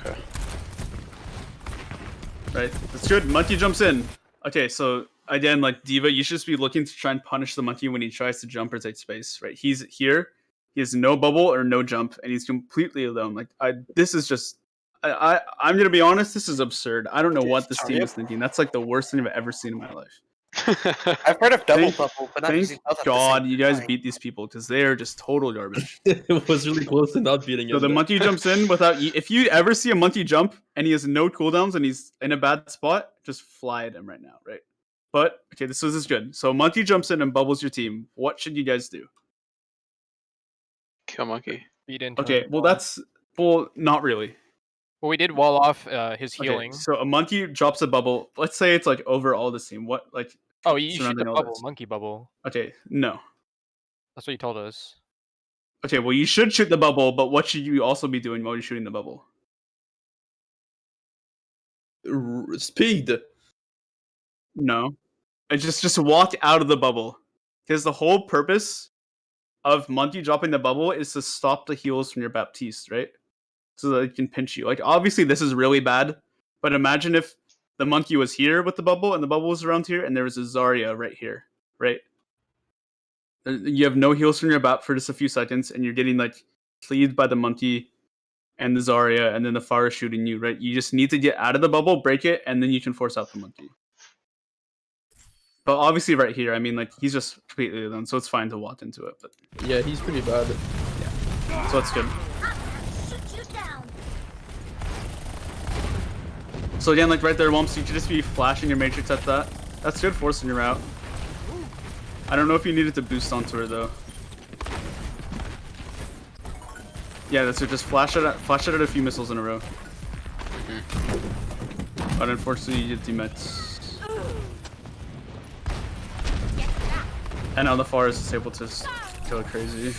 Okay. Right, that's good. Monkey jumps in. Okay, so again, like D.Va, you should just be looking to try and punish the monkey when he tries to jump or take space, right? He's here, he has no bubble or no jump, and he's completely alone. Like, this is just, I'm gonna be honest, this is absurd. I don't know what this team is thinking. That's like the worst thing I've ever seen in my life. I've heard of double bubble, but not Thank using both at the God same you guys time. beat these people because they are just total garbage. It was really close to not beating So him. the monkey jumps in without. If you ever see a monkey jump and he has no cooldowns and he's in a bad spot, just fly at him right now, right? But okay, this is good. So monkey jumps in and bubbles your team. What should you guys do? Kill monkey. Beat into Okay, him. well, not really. Well, we did wall off his healing. Okay, so a monkey drops a bubble. Let's say it's like over all the team. What like? Oh, you shoot the surrounding all bubble, this? monkey bubble. Okay, no. That's what you told us. Okay, well you should shoot the bubble, but what should you also be doing while you're shooting the bubble? Speed. No. And just walk out of the bubble. Because the whole purpose of monkey dropping the bubble is to stop the heals from your Baptiste, right? So that it can pinch you. Like obviously this is really bad, but imagine if the monkey was here with the bubble, and the bubble was around here, and there was a Zarya right here, right? You have no heals from your BAP for just a few seconds, and you're getting like cleaved by the monkey and the Zarya, and then the Pharah shooting you, right? You just need to get out of the bubble, break it, and then you can force out the monkey. But obviously right here, I mean, like, he's just completely alone, so it's fine to walk into it. But Yeah, he's pretty bad. yeah, so that's good. So again, like right there, Wumps, you should just be flashing your Matrix at that. That's good, forcing your route. I don't know if you needed to boost onto her though. Yeah, that's it. Just flash it at a few missiles in a row. But unfortunately, you get demets. And now the Pharah is able to go crazy.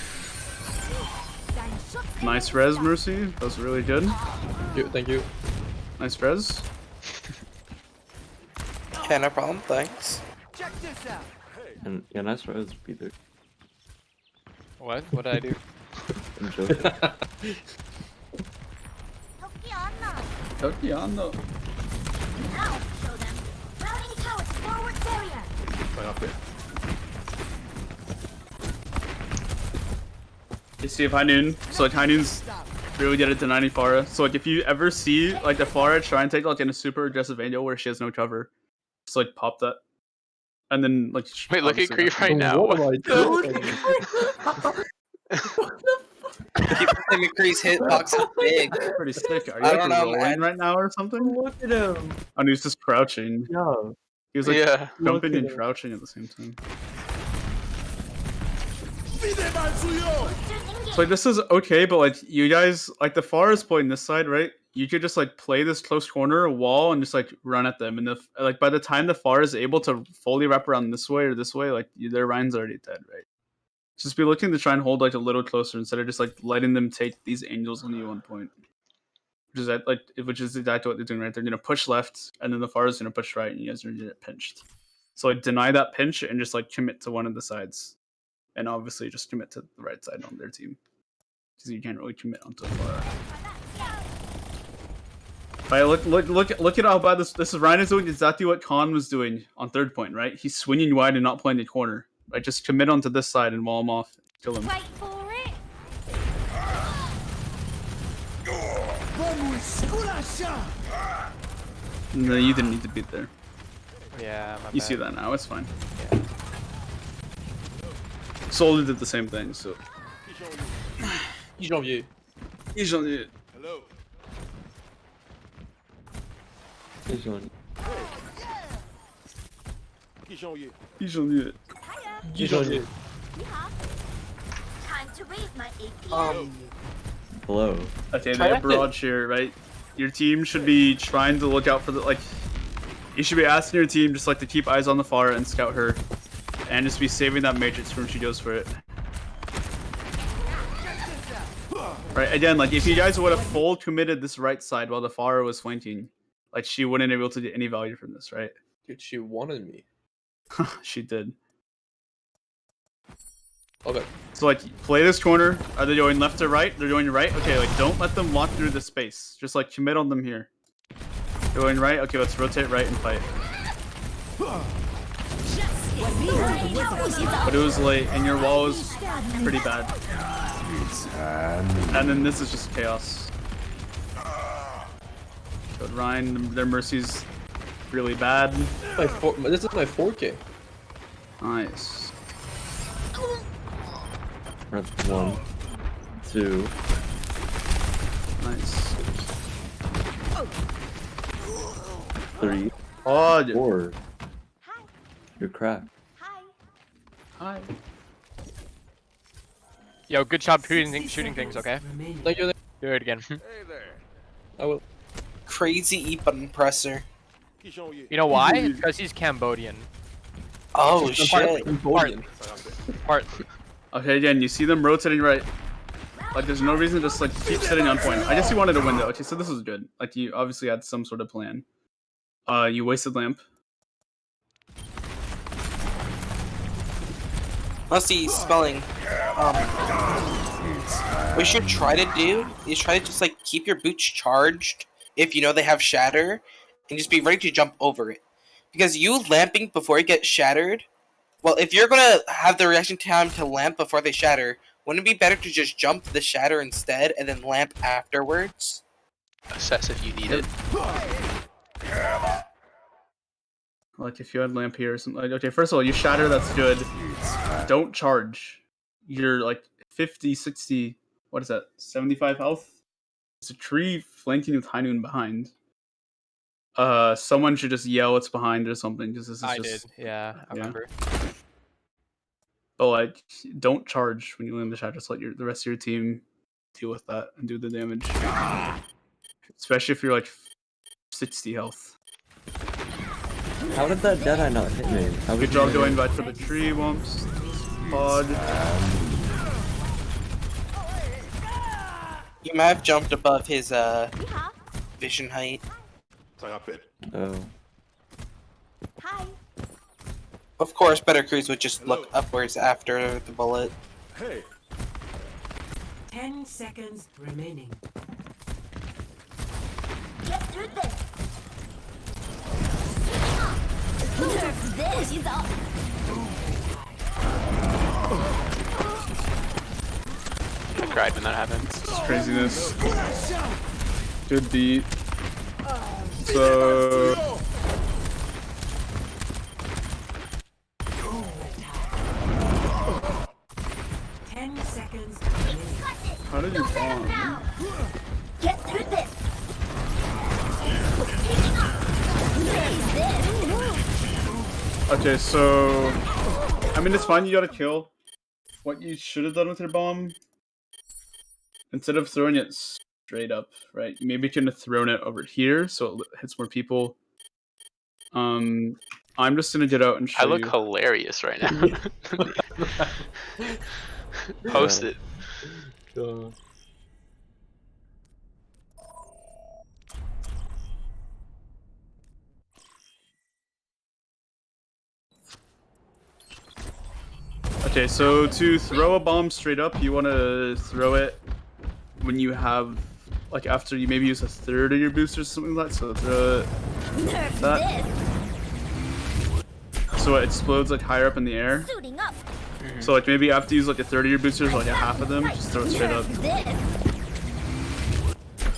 Nice res, Mercy. That was really good. Thank you. Nice res. Yeah, no problem. Thanks. And yeah, nice res, Peter. What? What did I do? I'm joking. Tokiano. You see if High Noon. So like High Noon's really good at denying Pharah. So like if you ever see like the Pharah try and take like in a super aggressive angle where she has no cover, just like pop that. And then like Wait, look at obviously- Creep right now. What am I doing? McCree's hitbox is big. Pretty sick. Are you I like don't know, rolling man. right now or something? Look at him. And he's just crouching. Yeah. He was like Yeah. jumping Look and at him. crouching at the same time. So like, this is okay, but like you guys, like the Pharah is playing this side, right? You could just like play this close corner wall and just like run at them, and like by the time the Pharah is able to fully wrap around this way or this way, like their Ryan's already dead, right? Just be looking to try and hold like a little closer instead of just like letting them take these angels on you one point. Which is exactly what they're doing, right? They're gonna push left, and then the Pharah is gonna push right, and you guys are gonna get pinched. So like deny that pinch and just like commit to one of the sides. And obviously just commit to the right side on their team. Because you can't really commit onto a Pharah. Alright, look at how bad this is. Ryan is doing exactly what Khan was doing on third point, right? He's swinging wide and not playing the corner. Right, just commit onto this side and wall him off. Kill him. Wait for it. No, you didn't need to beat there. Yeah, my You bad. see that now, it's fine. Yeah. Solo did the same thing, so. Janvier. He's on it. He's on. He's on it. Janvier. Time to raise my AP. Hello. Okay, Try they have that thing. Barrage here, right? Your team should be trying to look out for the, like, you should be asking your team just like to keep eyes on the Pharah and scout her. And just be saving that Matrix for when she goes for it. Right, again, like if you guys would have full committed this right side while the Pharah was flanking, like she wouldn't be able to get any value from this, right? Dude, she wanted me. She did. Okay. So like play this corner. Are they going left to right? They're going right? Okay, like don't let them walk through the space. Just like commit on them here. They're going right? Okay, let's rotate right and fight. But it was late and your wall was pretty bad. And then this is just chaos. But Ryan, their Mercy's really bad. This is my 4K. Nice. That's 1, 2. Nice. 3, Oh, 4. You're cracked. hi. Yo, good job shooting things, okay? Thank you. Do it again. I will. Crazy E button presser. You know why? It's because he's Cambodian. Oh He's part shit. of Cambodian. Part. Okay, again, you see them rotating right. Like, there's no reason to just like keep sitting on point. I guess you wanted a window. Okay, so this is good. Like, you obviously had some sort of plan. You wasted lamp. Must be spelling. What you should try to do is try to just like keep your boots charged if you know they have shatter, and just be ready to jump over it. Because you lamping before it gets shattered, well, if you're gonna have the reaction time to lamp before they shatter, wouldn't it be better to just jump the shatter instead and then lamp afterwards? Assess if you need it. Like if you had lamp here or something. Like, okay, first of all, you shatter, that's good. Don't charge. You're like 50, 60, what is that? 75 health? It's a tree flanking with High Noon behind. Someone should just yell it's behind or something, because this is I just... did. Yeah, I remember. But like, don't charge when you land the shot. Just let the rest of your team deal with that and do the damage. Especially if you're like 60 health. How did that Deadeye not hit me? Good job going back for the tree, Wumps. Pod. You might have jumped above his vision height. Oh. Hi. Of course, Better Cruise would just look upwards after the bullet. 10 seconds remaining. Get through this. Nerf this. 洗澡。 I cried when that happened. It's craziness. Good beat. So... 10 seconds remaining. How did you bomb? Get through this. Okay, so... I mean, it's fine, you got a kill. What you should have done with your bomb, instead of throwing it straight up, right? Maybe you could have thrown it over here so it hits more people. I'm just gonna get out and show I look you. hilarious right now. Post it. God. Okay, so to throw a bomb straight up, you want to throw it when you have, like, after you maybe use a third of your boosters or something like that. So throw it Nerf that. So it explodes like higher up in the air. this. Suiting up. So like maybe after you use like a third of your boosters, like a half of them, just throw it straight up. This.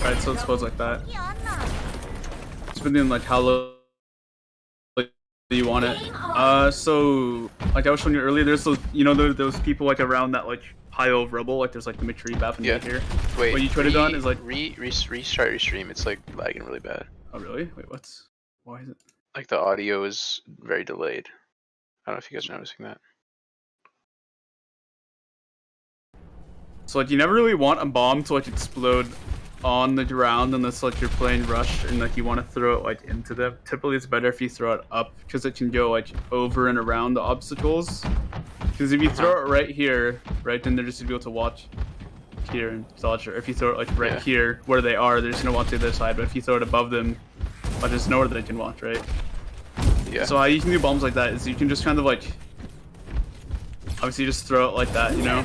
Right, so it explodes like that. Yana. Depending on like how low you want it. So like I was showing you earlier, there's those, you know, those people like around that like pile of rubble, like there's like the McTree bathroom right here. Wait. What you try to do is like restart your stream. It's like lagging really bad. Oh really? Wait, what's why is it? Like the audio is very delayed. I don't know if you guys are noticing that. So like you never really want a bomb to like explode on the ground unless like you're playing rush and like you want to throw it like into them. Typically it's better if you throw it up because it can go like over and around the obstacles. Because if you throw it right here, right, then they're just gonna be able to watch here and dodge. Or if you throw it like right here where they are, they're just gonna watch the other side. But if you throw it above them, like there's nowhere they can watch, right? Yeah. So how you can do bombs like that is you can just kind of like obviously just throw it like that, you know?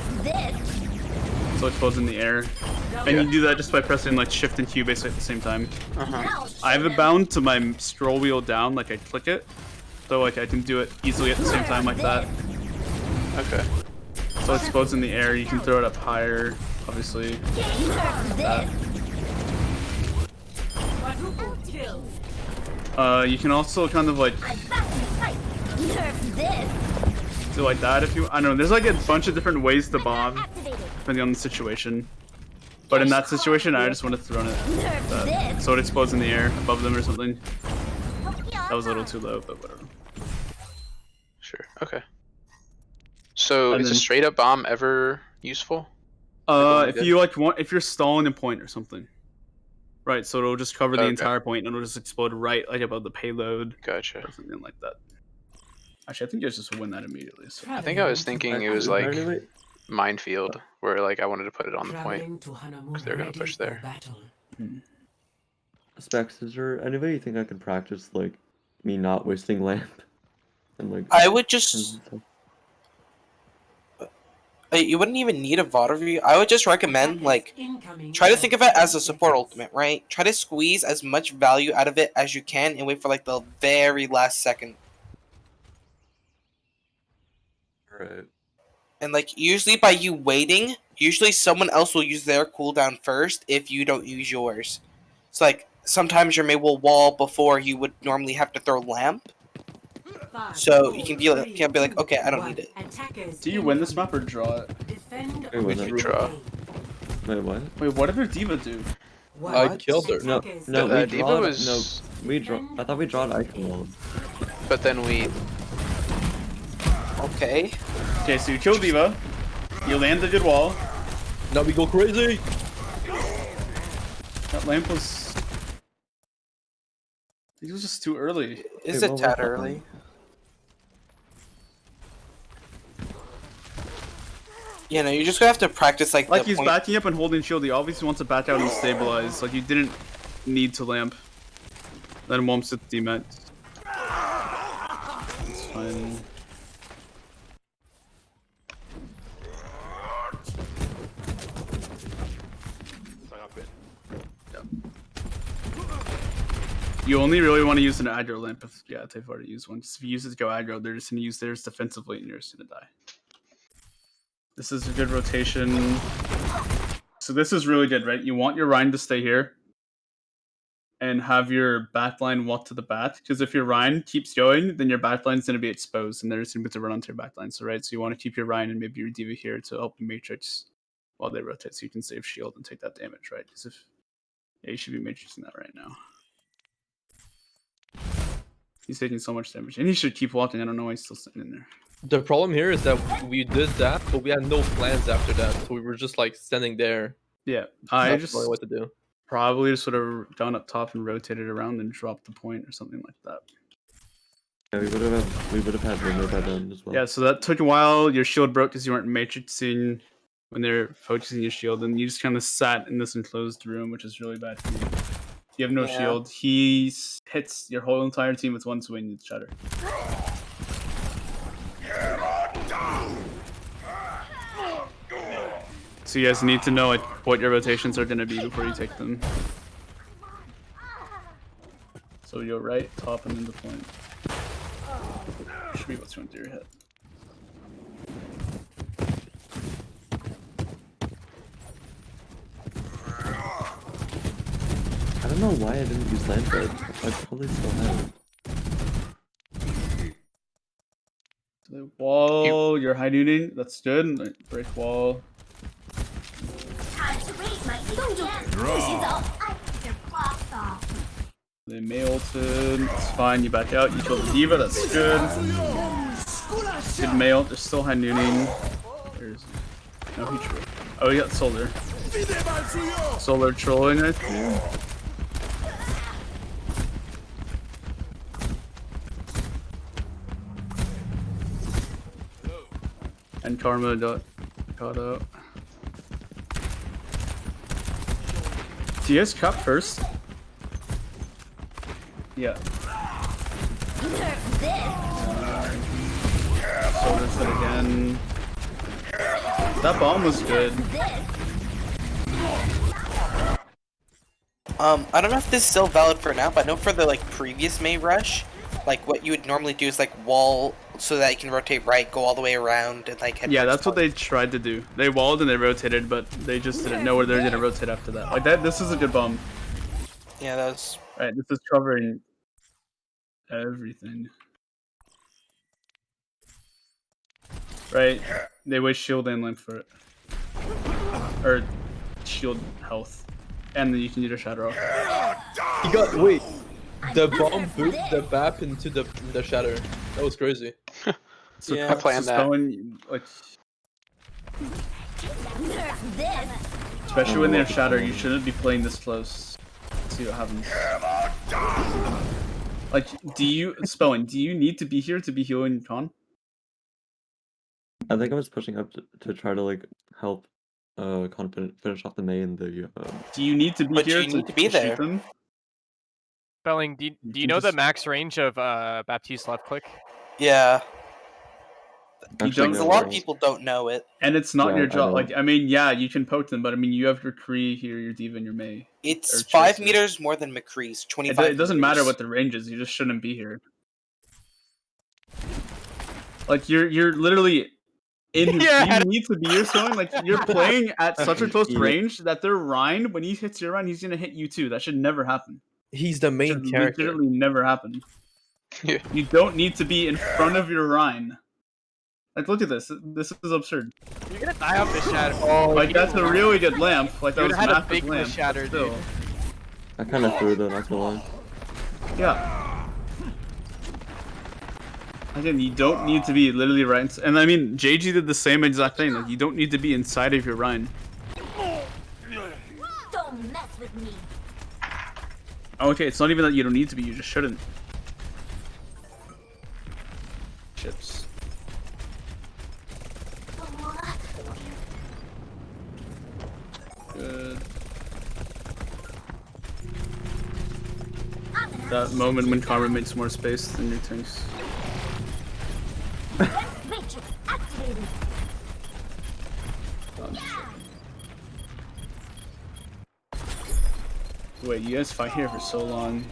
So it explodes in the air. And you do that just by pressing like shift and Q basically at the same time. I have it bound to my scroll wheel down, like I click it. So like I can do it easily at the same time like that. Okay. So it explodes in the air, you can throw it up higher, obviously. Like Quadruple kill. you can also kind of like do like that if you, I don't know, there's like a bunch of different ways to bomb, depending on the situation. But in that situation, I just want to throw it so it explodes in the air above them or something. That was a little too low, but whatever. Sure. Okay. So And is a then- straight up bomb ever useful? If you like want, if you're stalling a point or something, right? So it'll just cover the Okay. entire point and it'll just explode right like above the payload Gotcha. or something like that. Actually, I think you guys just win that immediately. So. I think I was thinking it was like Anyway, minefield, where like I wanted to put it on the point. Traveling to Hanamu, Because they're gonna ready push for there. battle. Specs, is there any way you think I could practice like me not wasting lamp? And like I would just Like, you wouldn't even need a VOD review. I would just recommend, like, try to think of it as a support ultimate, right? Try to squeeze as much value out of it as you can and wait for, like, the very last second. Right. And, like, usually by you waiting, usually someone else will use their cooldown first if you don't use yours. So, like, sometimes your Mei will wall before you would normally have to throw Lamp. So you can be like, okay, I don't need it. Do you win this map or draw it? Wait, We what? draw. Wait, what? Wait, what did their diva do? I killed her. No, The we Diva drawed. was- No, we draw. I thought we drawed icon wall. But then we Okay. Okay, so you kill diva. You land the good wall. Now we go crazy. That lamp was. It was just too early. Is Wait, it what tad was that early? Yeah, no, you're just gonna have to practice like Like the he's point. backing up and holding shield. He obviously wants to back out and stabilize. Like you didn't need to lamp. Let him womps at the demat. It's fine. You only really want to use an aggro lamp if they've already used one. Because if you use it to go aggro, they're just gonna use theirs defensively and you're just gonna die. This is a good rotation. So this is really good, right? You want your Rhine to stay here and have your backline walk to the bat. Because if your Rhine keeps going, then your backline's going to be exposed and they're just going to be able to run onto your backline. So, right, so you want to keep your Rhine and maybe your Diva here to help the Matrix while they rotate so you can save shield and take that damage, right? Because if, yeah, you should be Matrixing that right now. He's taking so much damage. And he should keep walking. I don't know why he's still sitting in there. The problem here is that we did that, but we had no plans after that, so we were just like standing there. Yeah, I not just knowing what to do. probably just would have gone up top and rotated around and dropped the point or something like that. Yeah, we would have had Limbo by then as well. Yeah, so that took a while. Your shield broke because you weren't matrixing when they're focusing your shield, and you just kind of sat in this enclosed room, which is really bad for you. You have no Yeah. shield. He hits your whole entire team with one swing with Shatter. So you guys need to know what your rotations are going to be before you take them. So you're right, top, and then the point. Should be what's going through your head. I don't know why I didn't use Landbird. I probably still have. The wall, you're high nooning, that's good. Like, break wall. They may ulted, it's fine, you back out, you kill the Diva, that's good. Good mail, there's still high nooning. There's no he troll. Oh, he got Solar. Solar trolling, I think. And Karma got caught out. Do you guys cut first? Yeah. Solar's hit again. That bomb was good. I don't know if this is still valid for now, but I know for the like previous May rush, like what you would normally do is like wall so that you can rotate right, go all the way around, and like head Yeah, towards that's what top. they tried to do. They walled and they rotated, but they just didn't know where they were gonna rotate after that. Like that, this is a good bomb. Yeah, that was. Right, this is covering everything. Right, they waste shield and limp for it. Or shield health. And then you can use your shadow off. He got wait. The bomb booped the BAP into the shatter. That was crazy. So Yeah, I planned that. going, like, especially when they have shatter, you shouldn't be playing this close. Let's see what happens. Like, Spelling, do you need to be here to be healing Con? I think I was pushing up to try to like help confident finish off the May and the Do you need to be But here you need to be shoot there. them? Spelling, do You you can know the just- max range of Baptiste left click? Yeah. You Actually, don't. A no, lot of no. people don't know it. And it's not Yeah, your I job. don't. Like, I mean, yeah, you can poke them, but I mean, you have your Kree here, your Diva, and your Mei. It's Or 5 Tracer. meters more than McCree's. It, 25 it doesn't matter meters. what the range is. You just shouldn't be here. Like you're literally in. Yeah. You need to be your zone. Like you're playing at such a close Yeah. range that their Rhine, when he hits your Rhine, he's gonna hit you too. That should never happen. He's the main Should character. literally never happen. Yeah. You don't need to be in front of your Rhine. Like, look at this. This is absurd. You're gonna die off this shatter. Oh, Like, that's a really good lamp. Like, that You was would have had a massive big lamp. shatter, but still. dude. I kind of threw though, not gonna lie. Yeah. Again, you don't need to be literally right. And I mean, JG did the same exact thing. Like, you don't need to be inside of your Rhine. Don't mess with me. Okay, it's not even that you don't need to be. You just shouldn't. Chips. Good. That moment when Karma makes more space than your tanks. Matrix activated. Wait, you guys fight here for so long.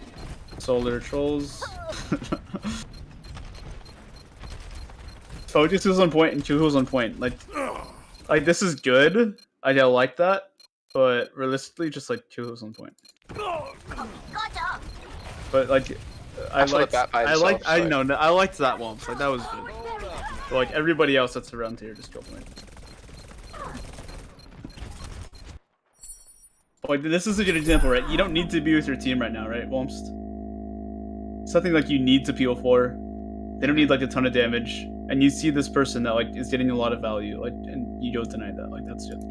Solar trolls. Focus is on point and Chuho's on point. Like this is good. I like that, but realistically, just like Chuho's on point. Gotcha. But like, I Also the liked, bat by I itself, liked, I so- know, I liked that one. Like that was good. But like everybody else that's around here, just go point. Like this is a good example, right? You don't need to be with your team right now, right, Womst? Something like you need to peel for. They don't need like a ton of damage, and you see this person that like is getting a lot of value, like, and you don't deny that. Like that's good.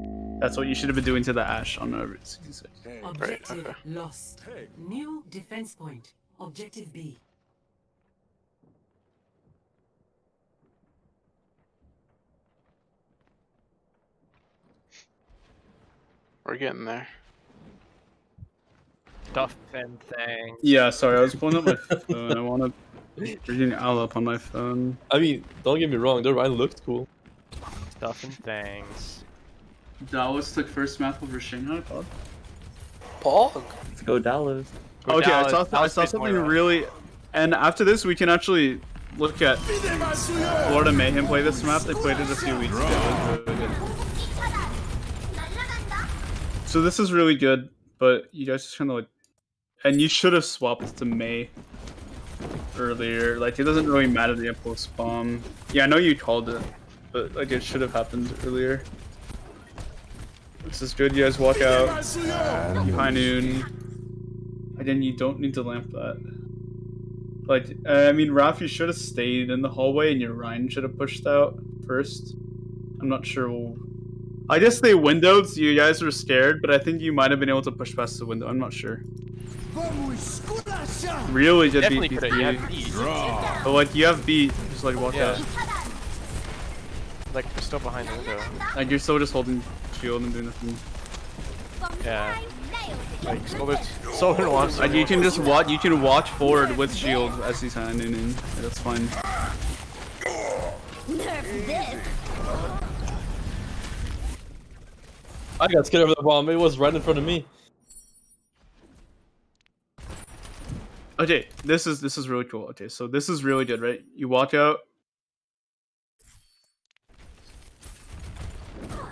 That's what you should have been doing to the Ashe on Route 66. Objective okay. lost. New defense point. Objective B. We're getting there. Stuff and thing. Yeah, sorry, I was pulling up my phone. I want to freaking owl up on my phone. I mean, don't get me wrong, the Rhine looked cool. Stuff and things. Dallas took first map over Shanghai, Pod. Pog. Let's go Dallas. Go Okay, Dallas. I saw Dallas plays something Moira. really, and after this we can actually look at Florida Mayhem play this map. They played it a few weeks ago. It was really good. So this is really good, but you guys just kind of like, and you should have swapped to Mei earlier. Like it doesn't really matter the post bomb. Yeah, I know you called it, but like it should have happened earlier. This is good. You guys walk out. High noon. Again, you don't need to lamp that. Like, I mean, Raph, you should have stayed in the hallway and your Rhine should have pushed out first. I'm not sure. I guess they windowed, so you guys were scared, but I think you might have been able to push past the window. I'm not sure. Really good Definitely beat could have. You have beat. But like, you have beat, just like walk Yeah. out. Like we're still behind the window. Like, you're still just holding shield and doing nothing. Yeah. Like Solar wants. Like, you can just watch. You can watch forward with shield as he's handing in. That's fine. Nerf this. I got scared of the bomb, it was right in front of me. Okay, this is really cool. Okay, so this is really good, right? You walk out.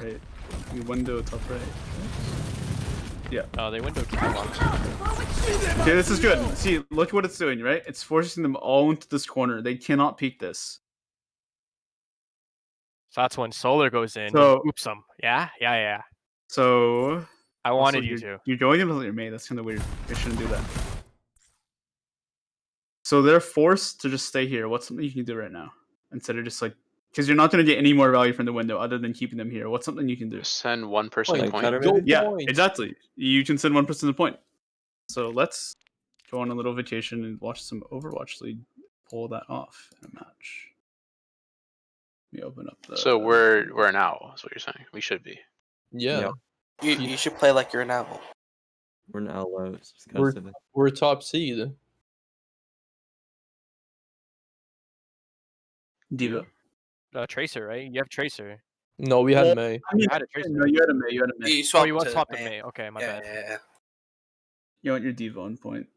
Right. You window top right. Yeah. Oh, they windowed too long. Okay, this is good. See, look what it's doing, right? It's forcing them all into this corner. They cannot peek this. So that's when Solar goes in. So- and oops them. Yeah, yeah, yeah. So I wanted also, you you're, to. You're going into your Mei. That's kind of weird. They shouldn't do that. So they're forced to just stay here. What's something you can do right now instead of just like, because you're not going to get any more value from the window other than keeping them here. What's something you can do? Send one person Like a point. Cutter Go maybe? Yeah, point. exactly. You can send one person to point. So let's go on a little vacation and watch some Overwatch League pull that off in a match. Let me open up the. So we're an owl. Is what you're saying? We should be. Yeah, Yeah. You should play like you're an owl. We're now low. It's just gotta We're- say that. we're top seed. Diva. Tracer, right? You have Tracer. No, we had Well, May. I mean, You had a Tracer. no, you had a May. You had a May. You Oh, swapped you want to swap to May. May. Okay, my Yeah, bad. yeah. You want your Diva on point.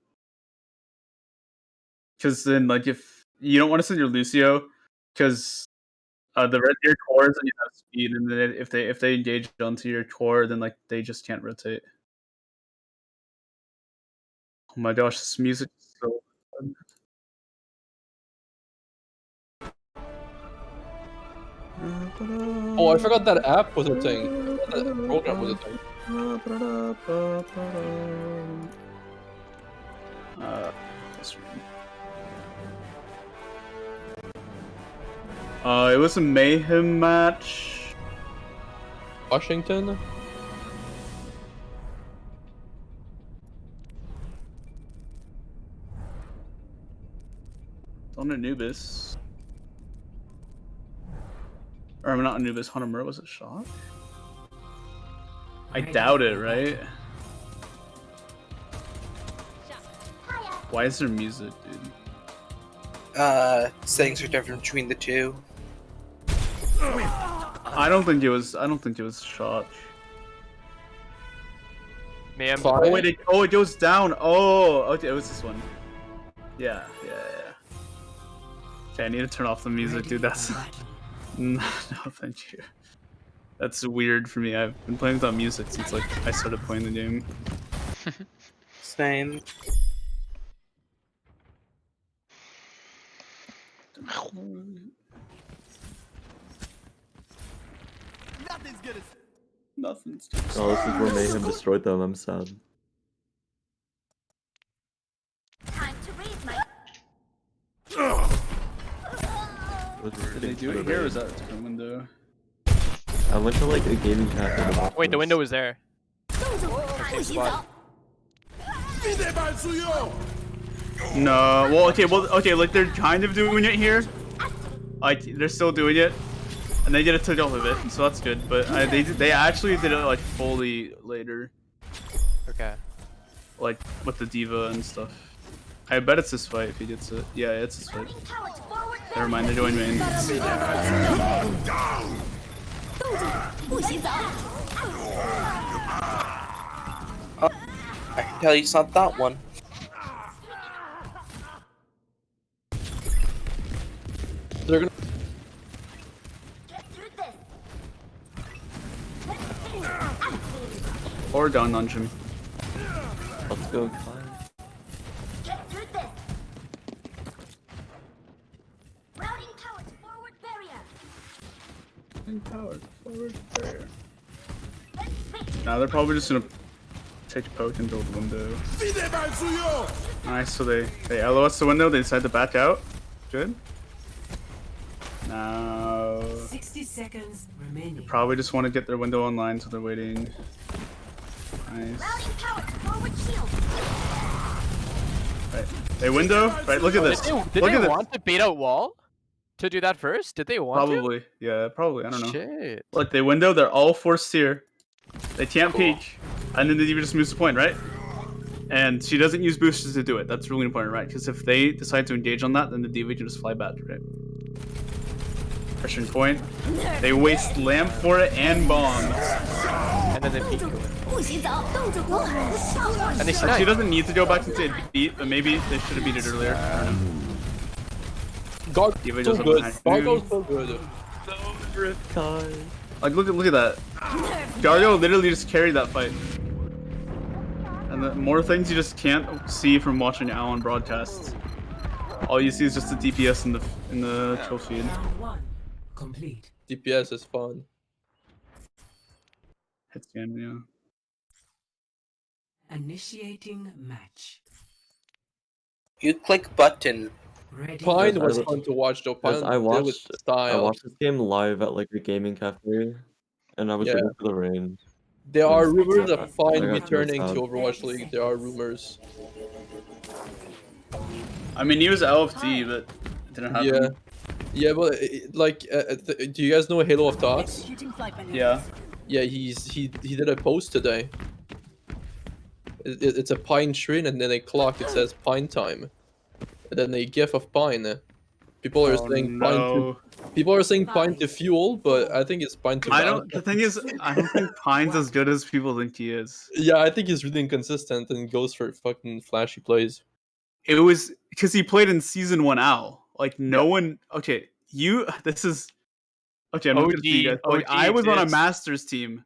Because then, like, if you don't want to send your Lucio, because the red tier cores and you have speed, and then if they engage onto your core, then like they just can't rotate. Oh my gosh, this music is so fun. Oh, I forgot that app was a thing. That program was a thing. This one. It was a mayhem match. Washington. On Anubis. Or I'm not Anubis, Hanamura was it shot? I doubt it, right? Why is there music, dude? Settings are different between the two. I don't think it was shot. Man, Fine. Oh wait, it goes down. Oh, okay, it was this one. Yeah. Okay, I need to turn off the music, dude. That's no, thank you. That's weird for me. I've been playing without music since like I started playing the game. Same. Nothing's. Oh, this is where Mayhem destroyed them. I'm sad. Time to raise my. Did they do it here or is that a different window? I went to like a gaming cafe. wait, the window was there. 不洗澡。 No. Well, okay. Like they're kind of doing it here. Like they're still doing it, and they did a tutorial of it, so that's good. But they actually did it like fully later, Okay. like with the diva and stuff. I bet it's this fight if he gets it. Yeah, it's this fight. Never mind, they're doing main. 不洗澡。 I can tell you it's not that one. They're gonna. Get through this. Or down on Jimmy. Let's go. Get through this. Routing towards forward barrier. Now they're probably just gonna take poke and build window. Nice, so they LOS the window, they decide to back out. Good. Now 60 seconds remaining. probably just want to get their window online, so they're waiting. Nice. Routing towards forward shield. Right. They window. Right. Look at this. Did Look they at this. want to bait out wall to do that first? Did they want Probably. Yeah. Probably. I to? don't know. Shit. Look, they window. They're all forced here. They can't peek, and then the diva just moves the point, right? And she doesn't use boosters to do it. That's really important, right? Because if they decide to engage on that, then the diva can just fly back, right? Pressuring point. They waste lamp for it and bomb. And then they peek. 不洗澡，动作不好，少管 And they She snipe. doesn't need to go back into it beat, but maybe they should have beat it earlier. God, Diva so doesn't good. have Gargo's so good. Like, look at that. Gargo literally just carried that fight. And the more things you just can't see from watching Alan broadcasts. All you see is just the DPS in the kill feed. Round 1 complete. DPS is fun. Hit scan, yeah. Initiating match. You click button. Ready. Pine Yes, was I- fun to watch though. Yes, Pine I did with watched I style. watched this game live at like a gaming cafe, and I was Yeah. waiting for the rain. There are Yes. rumors I of Pine got returning to messed up. Overwatch League. There are rumors. I mean, he was LFT, but it didn't happen. Yeah. Yeah, but like, do you guys know Halo of Thoughts? Executing flight maneuvers. Yeah. Yeah, he did a post today. It's a Pine screen and then a clock. It says Pine time, and then a GIF of Pine. People are Oh, saying no. People are saying Pine to fuel, but I think it's Pine to. I don't. The thing is, I don't think Pine's as good as people think he is. Yeah, I think he's really inconsistent and goes for fucking flashy plays. It was because he played in season 1 Owl. Like no one. Okay, this is. Okay, I'm looking at you guys. OG I was on a exists. Masters team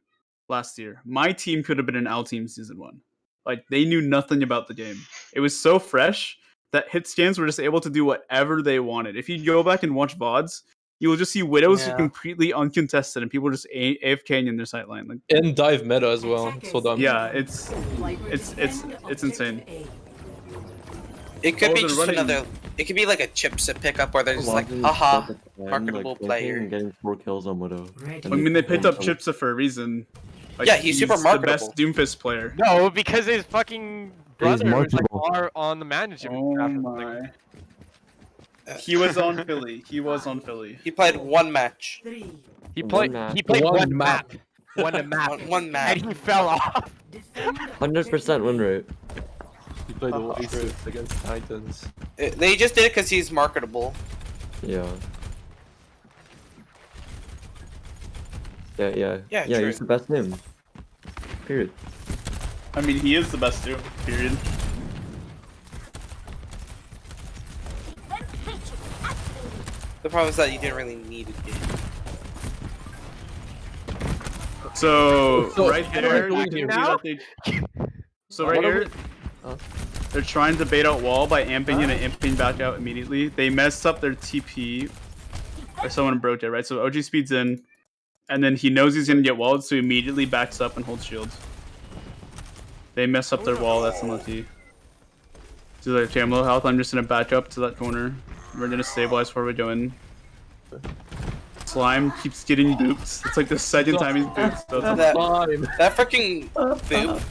last year. My team could have been an Owl team season 1. Like they knew nothing about the game. It was so fresh that hit scans were just able to do whatever they wanted. If you go back and watch VODs, you will just see Widows Yeah. completely uncontested and people just AFKing in their sideline. Like, And dive meta as well. So dumb. yeah, it's insane. It could Oh, be they're just running- another. It could be like a chipset pickup where they're just like, Watching haha. stuff at the end, marketable flanking player. and getting 4 kills on Widow. Ready. I mean, they picked up Yeah. Chipsa for a reason. Like, Yeah, he's super the marketable. best Doomfist player. No, because his fucking brother was like marketable. on the management. Oh draft or something. my! He was on Philly. He was on Philly. He played one match. 3. He One played. map. He played One one map. map. One map. One match. And he fell off. Defend 100% win rate. He played the Oasis against Titans. They just did it because he's marketable. Yeah. Yeah, Yeah, true. he's the best name. Period. I mean, he is the best Doom. Period. The problem is that you didn't really need it. So, So, right what are there, we you doing can see now? that they. So right What are here, they're trying to bait out wall by amping in and amping back out immediately. They messed up their TP, or someone broke it, right? So OG speeds in, and then he knows he's gonna get walled, so he immediately backs up and holds shield. They mess up their wall. That's unlucky. So like, okay, I'm low health. I'm just gonna back up to that corner. We're gonna stabilize before we go in. Slime keeps getting booped. It's like the second time he's booped. So it's That, Fine. that freaking boop.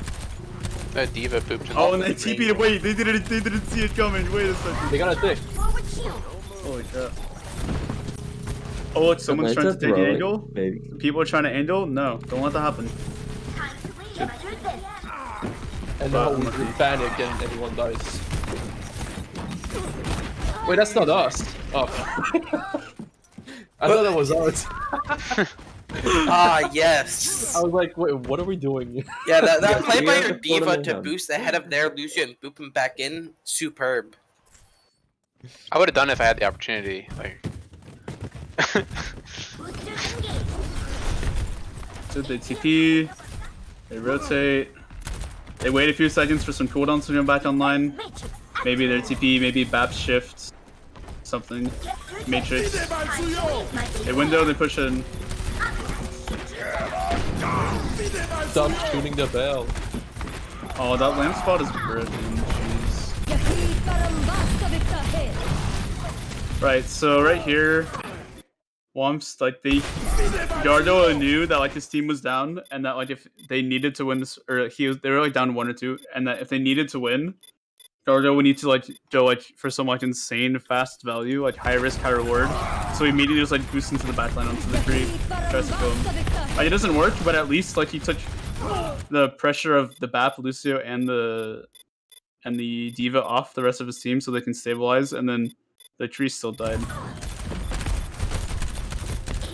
That diva pooped in oh, the and they ring. TP'd away. They didn't see it coming. Wait a second. They got a dick. Holy crap. Oh, look, someone's Okay, trying it's to a take an throw, angle. Baby. People are trying to angle. No, don't let that happen. And now we panic and everyone dies. Wait, that's not us. Oh. I thought that was us. Ah, yes. I was like, wait, what are we doing? Yeah, that Yeah, play we by have your to put him diva in to him. boost ahead of their Lucio and boop him back in, superb. I would have done it if I had the opportunity. Like, So they TP, they rotate, they wait a few seconds for some cooldowns to come back online. Maybe their TP, maybe BAP shift, something. Matrix. They window, they push in. Stop shooting the bell. Oh, that lamp spot is broken. Jeez. Right, so right here, Womps, like Gardo knew that like his team was down, and that like if they needed to win this, or they were like down 1 or 2, and that if they needed to win, Gardo would need to like go like for some like insane fast value, like high risk, high reward. So he immediately just like boosts into the backline onto the creep, tries to kill him. Like it doesn't work, but at least like he took the pressure of the BAP, Lucio, and the diva off the rest of his team, so they can stabilize, and then the tree still died.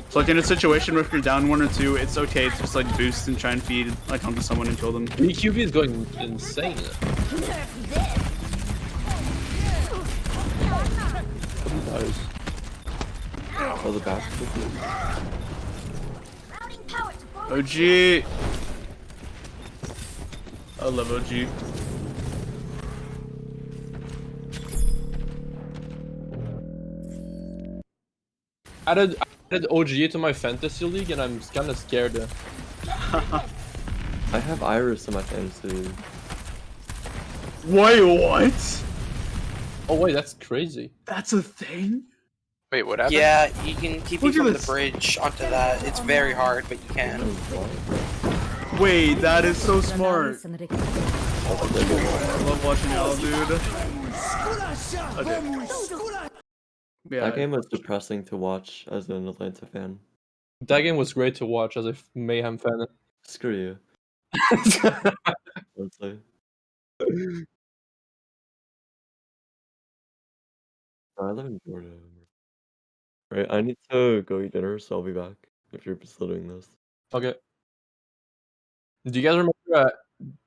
So like in a situation where if you're down 1 or 2, it's okay to just like boost and try and feed like onto someone and kill them. BQB is going insane. Nice. Oh, the back. OG. I love OG. I added OG to my fantasy league and I'm kind of scared. I have Iris in my fantasy league. Wait, what? Oh wait, that's crazy. That's a thing? wait, what happened? Yeah, you can TP Look at from the this. bridge onto that. It's very hard, but you can. Wait, that is so smart. I love watching Al, dude. Okay. Yeah, That game was depressing to watch as an Atlanta fan. That game was great to watch as a Mayhem fan. Screw you. Honestly. I live in Florida. Right, I need to go eat dinner, so I'll be back if you're still doing this. Okay. Do you guys remember?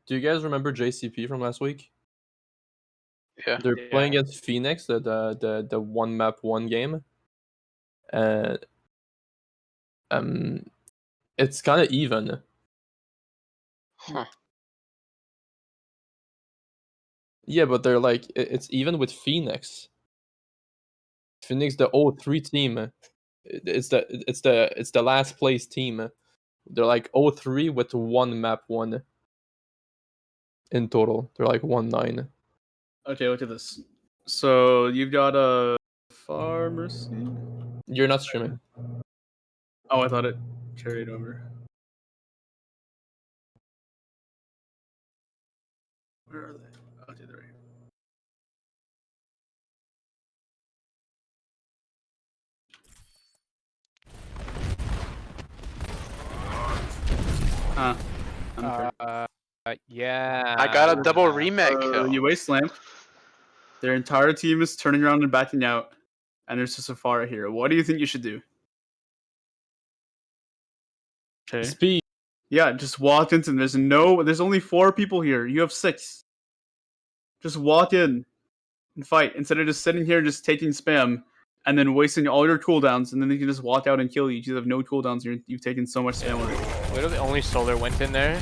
Do you guys remember JCP from last week? Yeah. They're Yeah. playing against Phoenix, the one map one game, and it's kind of even. Huh. Yeah, but they're like it's even with Phoenix. Phoenix, the 0-3 team. It's the last place team. They're like 0-3 with one map one. In total, they're like 1-9. Okay, look at this. So you've got a Pharmercy. You're not streaming. Oh, I thought it carried over. Where are they? Okay, they're right here. Huh. Yeah. I got a double remake kill. You waste lamp. Their entire team is turning around and backing out, and there's just a Pharah here. What do you think you should do? Okay. Speed. Yeah, just walk into them. There's only 4 people here. You have 6. Just walk in and fight instead of just sitting here just taking spam and then wasting all your cooldowns, and then they can just walk out and kill you. You have no cooldowns. You've taken so much spam already. Literally only Solar went in there,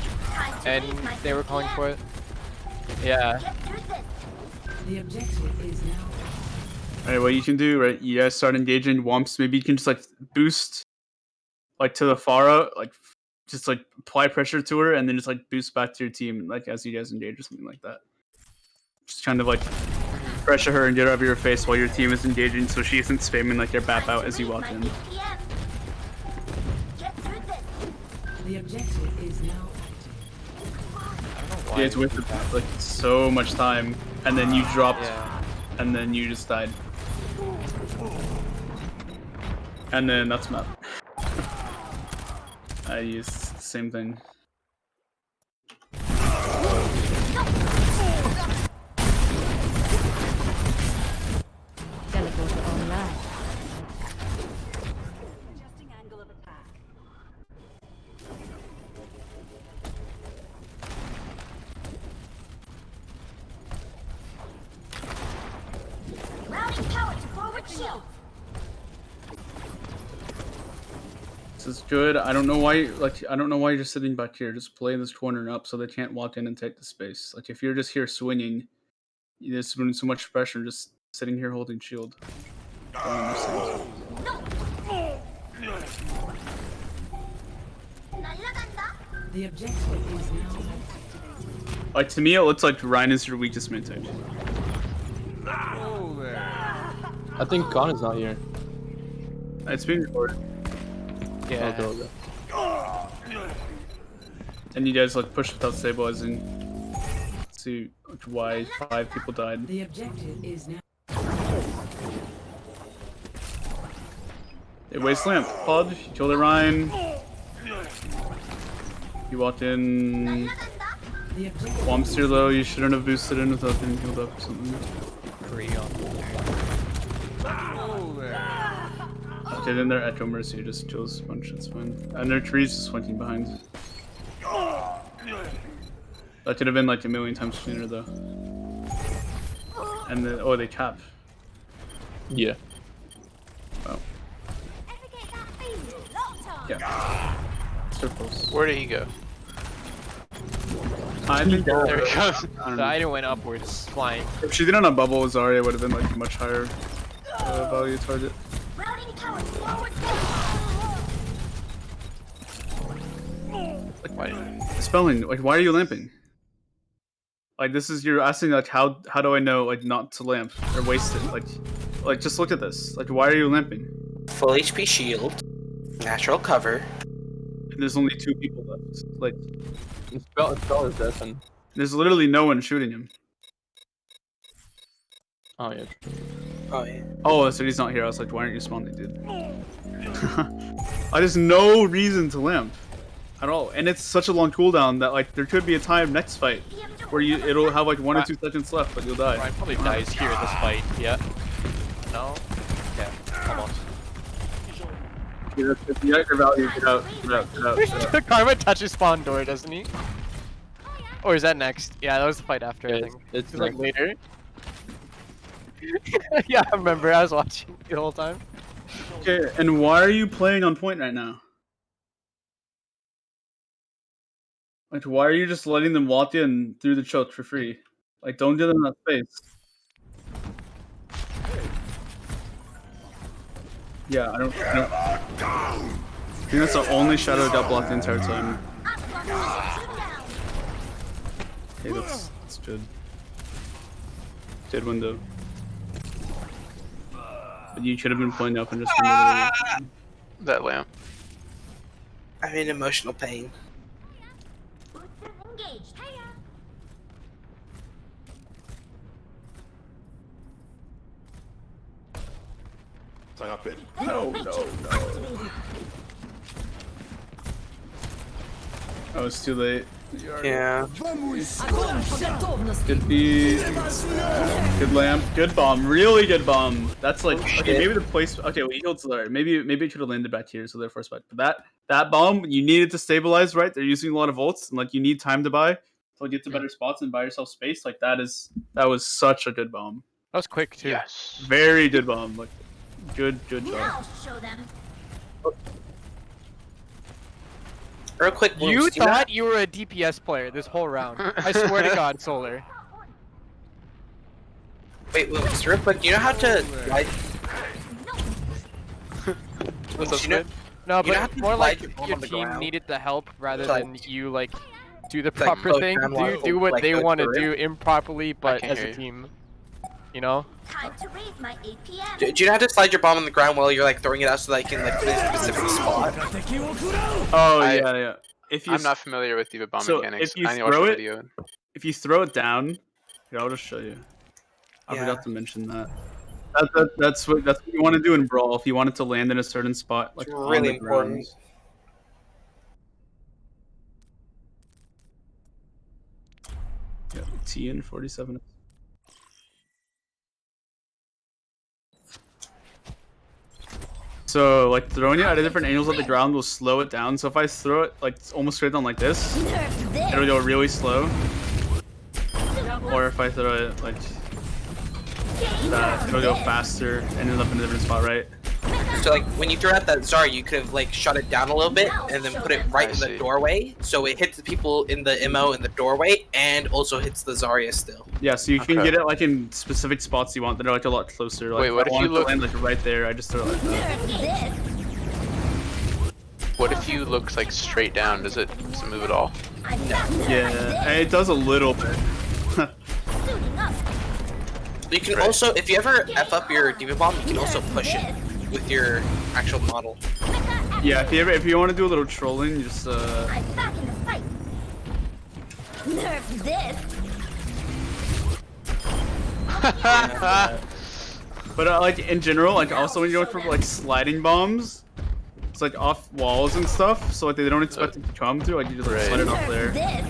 and they were calling for it. Yeah. The objective is now. Alright, what you can do, right? You guys start engaging Wumps. Maybe you can just like boost like to the Pharah, like just like apply pressure to her, and then just like boost back to your team, like as you guys engage or something like that. Just kind of like pressure her and get her out of your face while your team is engaging, so she isn't spamming like your bap out as you walk in. The objective is now You guys wasted like so much time, and then you dropped, and then you just died, and then that's map. I used the same thing. Teleporter online. adjusting angle of attack. Routing power to forward shield. This is good. I don't know why you're just sitting back here. Just play this corner up so they can't walk in and take the space. Like if you're just here swinging, there's been so much pressure just sitting here holding shield. I don't understand. The objective is now activated. Like to me, it looks like Ryan is your weakest mid tank. I think Khan is not here. It's being recorded. Yeah. Okay. And you guys like push without stabilizing. See like, why 5 people died. The objective is now. They waste lamp. Pod, you killed a Ryan. You walked in. The objective Womps here low. You shouldn't have boosted in without getting healed up or something. Okay, then their Echo Mercy just kills a bunch, it's fine. And their tree's just flanking behind. That could have been like a million times cleaner though. And then, oh, they cap. Yeah. Oh, Ever get that feeling? Locked on. yeah. So close. Where did he go? I think There he goes. The item went upwards, flying. if she didn't have bubble, Zarya would have been like a much higher value target. Routing power to forward Spelling, like, why are you lamping? Like, this is, you're asking, like, how do I know, like, not to lamp or waste it? Like, just look at this. Like, why are you lamping? Full HP shield, natural cover. And there's only 2 people left. Like, Spell is dead and... there's literally no one shooting him. Oh yeah. Oh yeah. Oh, so he's not here. I was like, why aren't you spawning, dude? There's no reason to lamp at all, and it's such a long cooldown that like there could be a time next fight where it'll have like 1 or 2 seconds left, but you'll die. Ryan probably dies here in this fight. Yeah. No. Yeah. Almost. You got your value. Get out. Get out. Get out. Get out. Karma touches spawn door, doesn't he? Or is that next? Yeah, that was the fight after, I think. It's It was like next. later. Yeah, I remember. I was watching the whole time. Okay, and why are you playing on point right now? Like, why are you just letting them walk in through the choke for free? Like, don't give them that space. Yeah, I don't. I think that's the only shadow got blocked the entire time. Okay, that's good. Dead window. But you should have been playing up and just. That lamp. I'm in emotional pain. Engaged. No. Oh, it's too late. Yeah. Good beat. Good lamp. Good bomb. Really good bomb. That's like okay. Maybe the place. Okay, well, he healed there. Maybe it should have landed back here, so therefore spike. But that bomb, you needed to stabilize, right? They're using a lot of ults, and like you need time to buy, so get to better spots and buy yourself space. Like that was such a good bomb. That was quick too. Yes. Very good bomb. Like good job. Now show them. Real quick, You Blooms, do know- thought you were a DPS player this whole round. I swear to God, Solar. Wait, Blooms, real quick, you know how to like? What's up, you know, Squid? No, You know how but to more slide like your bomb your on the team ground? needed the help rather Like- than you like do the like proper go thing. down while Do what like, they go want to through do it? improperly, but can't as hear a you. team. You know? Time to raise my APM. Do you know how to slide your bomb on the ground while you're like throwing it out so that you can like put it in a specific spot? Oh I- yeah. If you I'm not familiar with Diva bomb so mechanics. if you I need to watch throw the it- video. if you throw it down, here, I'll just show you. I Yeah. forgot to mention that. That's what you want to do in Brawl. If you want it to land in a certain spot, like It's on really the ground. important. Yeah, T in 47. So like throwing it at different angles at the ground will slow it down. So if I throw it like almost straight down like this, Nerf this. it'll go really slow. Or if I throw it like that, it'll go faster and end up in a different spot, right? So like when you throw out that Zarya, you could have like shut it down a little bit and then put it right I in the see. doorway, so it hits the people in the MO in the doorway and also hits the Zarya still. Yeah, so you can Okay. get it like in specific spots you want that are like a lot closer. Like, Wait, what I if want you it to look- land like right there? I just throw it like that. Nerf this. What if you look like straight down? Does it move at all? I'm not Yeah, and it does a little bit. suiting up. You can Right. also, if you ever F up your Diva Bomb, you can also push it with your actual model. Yeah, if you want to do a little trolling, just I'm back in the fight. Nerf this. But like in general, like also when you're going for like sliding bombs, it's like off walls and stuff, so like they don't expect it to come through. Like you just like, Right. slide it off Nerf there. this.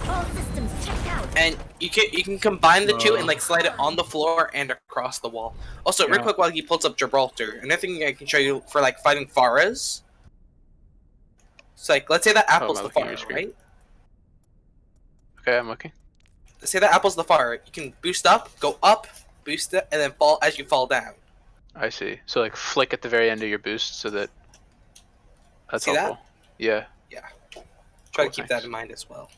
All systems checked out. And you can combine the two and like slide it on the floor and across the wall. Also, real Yeah. quick while he pulls up Gibraltar, another thing I can show you for like fighting Pharahs. So like, let's say that apple's am I the looking at your Pharah, screen? right? Okay, I'm looking. Let's say that apple's the Pharah. You can boost up, go up, boost it, and then fall as you fall down. I see. So like flick at the very end of your boost so that. That's See that? helpful. Yeah. Try Cool, to keep thanks. that in mind as well.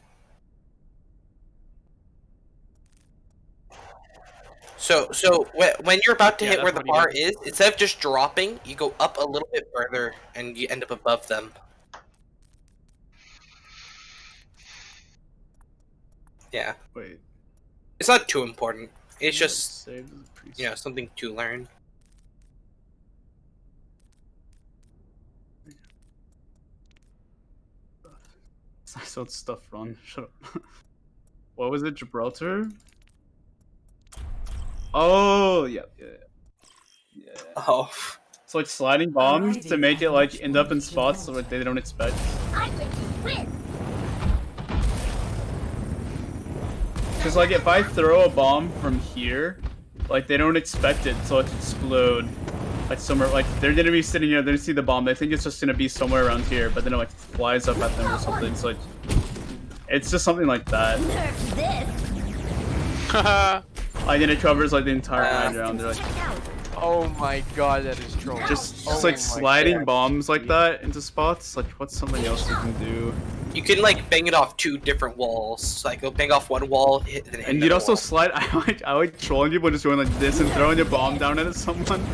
So when you're about to Yeah, hit that's where the what he bar did. is, instead of just dropping, you go up a little bit further and you end up above them. Yeah, Wait, it's not too important. It's just, save the preset. you know, something to learn. I saw stuff run. Shut up. What was it, Gibraltar? Oh yeah. Oh, So like sliding bombs to make it like end up in spots so like they don't expect. I think you win. Cause like if I throw a bomb from here, like they don't expect it to like explode like somewhere, like they're gonna be sitting here, they see the bomb, they think it's just gonna be somewhere around here, but then it like flies up at them or something. So like, it's just something like that. Like, and it covers like the entire high ground. They're like, Oh my god, that is troll. just Oh like my sliding God. bombs like that into spots. Like, what's something else you can do? You can like bang it off 2 different walls. So, like, go bang off one wall, then hit And you'd another also wall. slide. I like trolling people just going like this and throwing a bomb down at someone.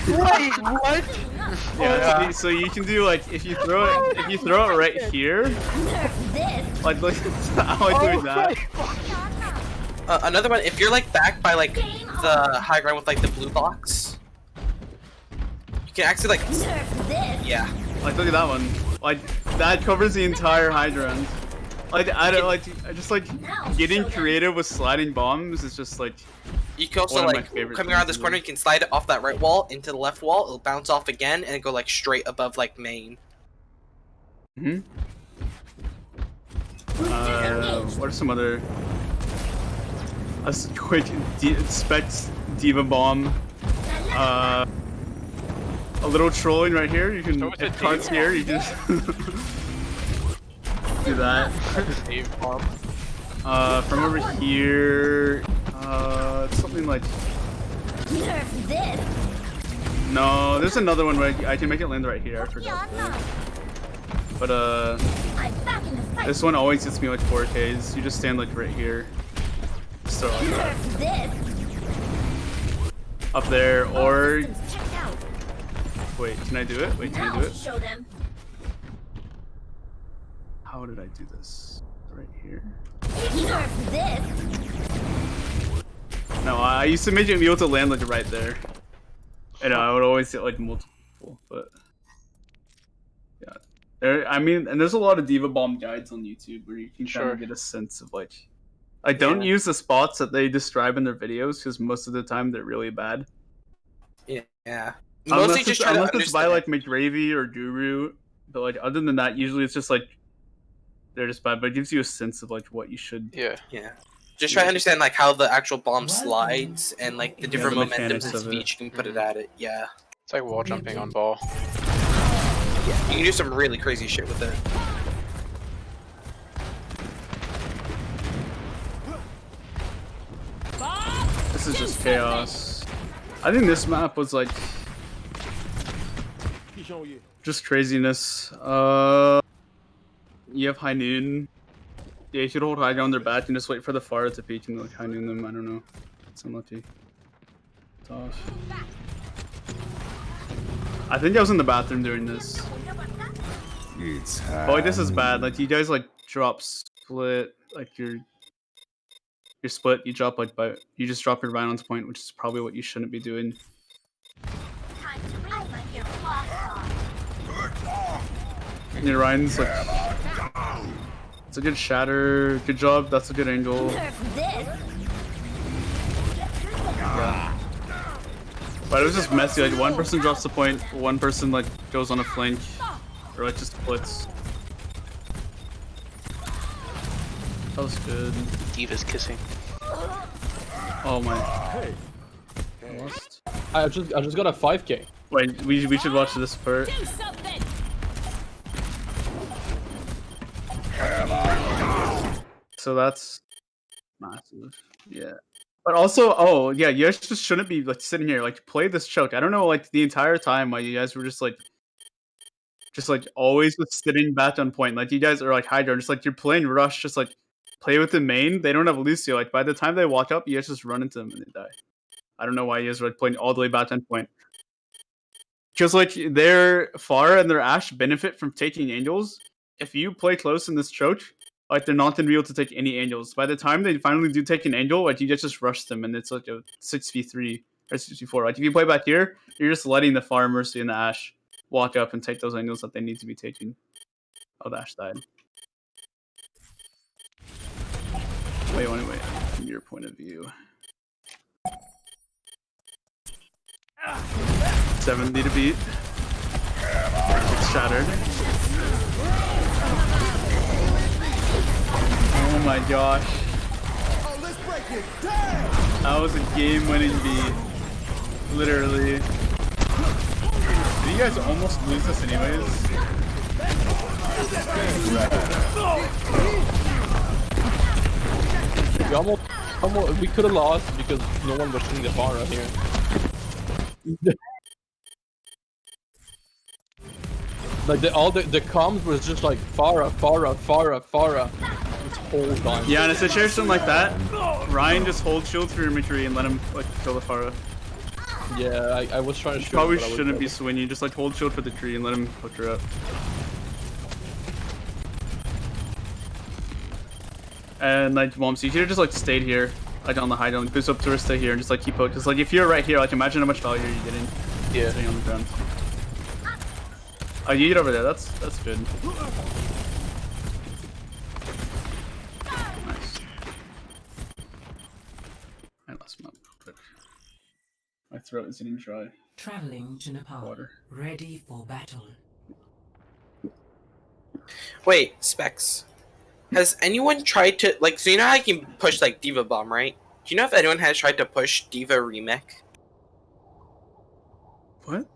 Wait, what? Yeah, so you can do like if you throw it right here, like I like doing that. Another one, if you're like back by like the high ground with like the blue box, you can actually like, yeah. Like look at that one. Like that covers the entire hydrant. Like I don't like. I just like getting creative with sliding bombs is just like. You can also one of my like favorite coming around things this to corner, do. you can slide it off that right wall into the left wall. It'll bounce off again and go like straight above like main. Hmm. What are some other? A quick Specs Diva Bomb. A little trolling right here. You can So it's a hit cards Diva here. You just do that. Dave bomb. From over here. It's something like. No, there's another one where I can make it land right here. I forgot. But this one always gets me like 4Ks. You just stand like right here. Just throw like that. Up there, or wait, can I do it? Wait, can I do it? How did I do this? Right here. No, I used to make it be able to land like right there. And I would always get like multiple, but yeah. I mean, and there's a lot of Diva Bomb guides on YouTube where you can kind Sure. of get a sense of like. I don't use the spots that they describe in their videos because most of the time they're really bad. Yeah. Unless Mostly it's, just try to unless it's by understand. like McGravy or Guru, but like other than that, usually it's just like they're just bad. But it gives you a sense of like what you should. Yeah. Yeah. Just try to understand like how the actual bomb slides and like the different the momentums mechanics and of it. speed you can put it at it. Yeah. It's like wall jumping on ball. You can do some really crazy shit with it. This is just chaos. I think this map was like just craziness. You have High Noon. Yeah, you should hold high ground their back and just wait for the far to peek and like High Noon them. I don't know. It's unlucky. Tough. I think I was in the bathroom doing this. It's But like this is bad. Like you guys like drop split, like your split. You drop like you just drop your Rhino's point, which is probably what you shouldn't be doing. And your Ryan's like, it's a good shatter. Good job. That's a good angle. Yeah. But it was just messy. Like one person drops the point, one person like goes on a flank, or like just splits. That was good. Diva's kissing. Oh my. I lost. I just got a 5K. Wait, we should watch this part. So that's massive. Yeah. But also, oh yeah, you guys just shouldn't be like sitting here. Like play this choke. I don't know, like the entire time why you guys were just like always just sitting back on point. Like you guys are like Hydra, just like you're playing Rush, just like play with the main. They don't have Lucio. Like by the time they walk up, you guys just run into them and they die. I don't know why you guys are like playing all the way back on point. Because like their Pharah and their Ashe benefit from taking angels. If you play close in this choke, like they're not gonna be able to take any angels. By the time they finally do take an angel, like you just rush them and it's like a 6v3 or 6v4. Like if you play back here, you're just letting the Pharah, Mercy, and the Ashe walk up and take those angels that they need to be taking. Oh, the Ashe died. Wait, from your point of view. 70 to beat. It's shattered. Oh my gosh. That was a game-winning beat. Literally. You guys almost lose this anyways. We could have lost because no one was shooting the Pharah here. Like the comms was just like Pharah this whole time. Yeah, in a situation like that, Ryan just hold shield through imagery and let him like kill the Pharah. Yeah, I was trying to shoot. Probably him, but shouldn't be swinging. Just like hold shield for the tree and let him hook her up. And like Womps, you should have just like stayed here, like on the high ground, boost up to stay here, and just like keep hooked. Cause like if you're right here, like imagine how much value you're getting. Yeah. Staying on the ground. Oh, you get over there. That's good. Nice. I lost my quick. My throat is getting dry. Traveling to Nepal. Water. Ready for battle. Wait, Specs. Has anyone tried to like? So you know how you can push like Diva Bomb, right? Do you know if anyone has tried to push Diva Remake? What?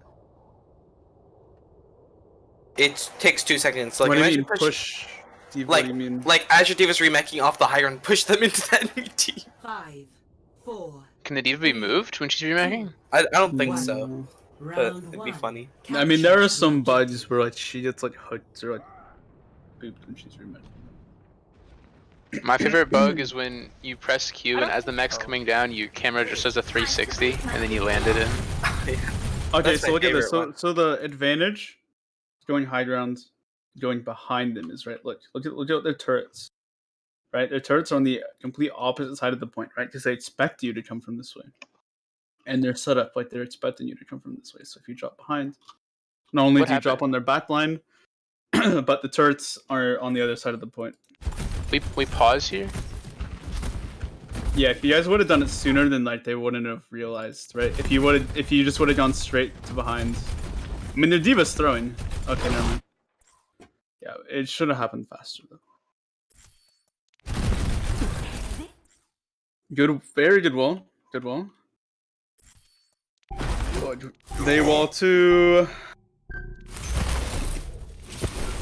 It takes 2 seconds. Like, What do you imagine mean push? Diva, Like, what do you mean? like as your Diva's remaking off the high ground, push them into that new team. 5, 4. Can the diva be moved when she's remaking? I don't think One. so, but Round it'd 1. be funny. I mean, there are some bugs where like she gets like hooked or like booped when she's remaking. My favorite bug is when you press Q and as the mech's coming down, your camera just does a 360 and then you land it in. Okay, That's so my look at this. favorite one. So the advantage going high ground, going behind them is right. Look at their turrets. Right, their turrets are on the complete opposite side of the point, right? Because they expect you to come from this way, and they're set up like they're expecting you to come from this way. So if you drop behind, not only What do you drop happened? on their back line, but the turrets are on the other side of the point. We pause here. Yeah, if you guys would have done it sooner, then like they wouldn't have realized, right? If you just would have gone straight to behind. I mean, the Diva's throwing. Okay, never mind. Yeah, it should have happened faster though. Good, very good wall. Good wall. They wall to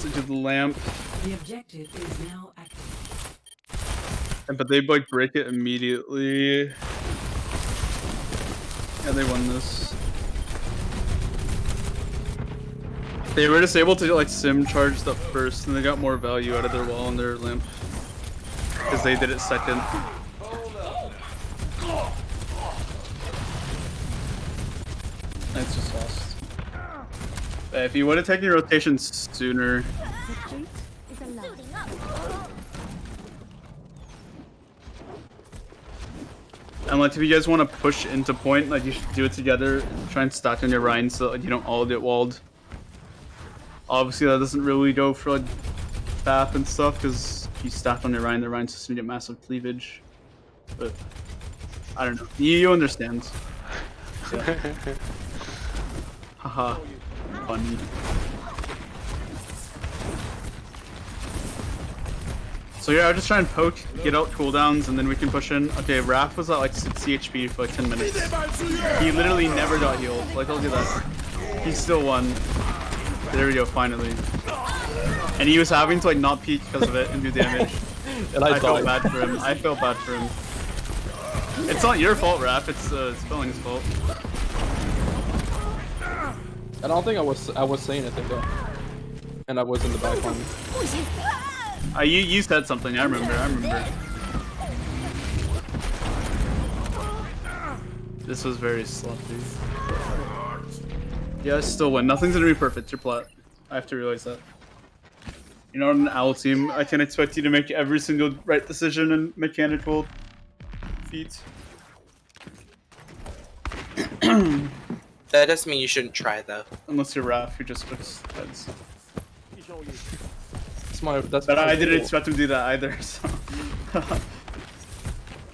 the lamp, The objective is now active. but they like break it immediately. Yeah, they won this. They were just able to like sim charged up first, and they got more value out of their wall and their lamp because they did it second. It's just lost. If you would have taken your rotations sooner. Retreat is allowed. And like if you guys want to push into point, like you should do it together. Try and stack on your Rhine so like, you don't all get walled. Obviously that doesn't really go for like BAP and stuff because if you stack on your Rhine, the Rhine's just gonna get massive cleavage. But I don't know. You understand. Yeah. Haha. Funny. So yeah, I'll just try and poke, get out cooldowns, and then we can push in. Okay, Raph was at like 60 HP for like 10 minutes. He literally never got healed. Like, look at that. He still won. There we go, finally. And he was having to like not peek because of it and do damage. And I felt bad for him. I felt bad for him. It's not your fault, Raph. It's Spelling's fault. I don't think I was saying anything though. And I was in the back line. You said something. I remember. This was very sloppy. Yeah, I still win. Nothing's gonna be perfect. Your plot. I have to realize that. You're not an owl team. I can't expect you to make every single right decision and mechanical feat. That doesn't mean you shouldn't try though. Unless you're Raph, who just puts heads. That's But I didn't expect him to do that either, so...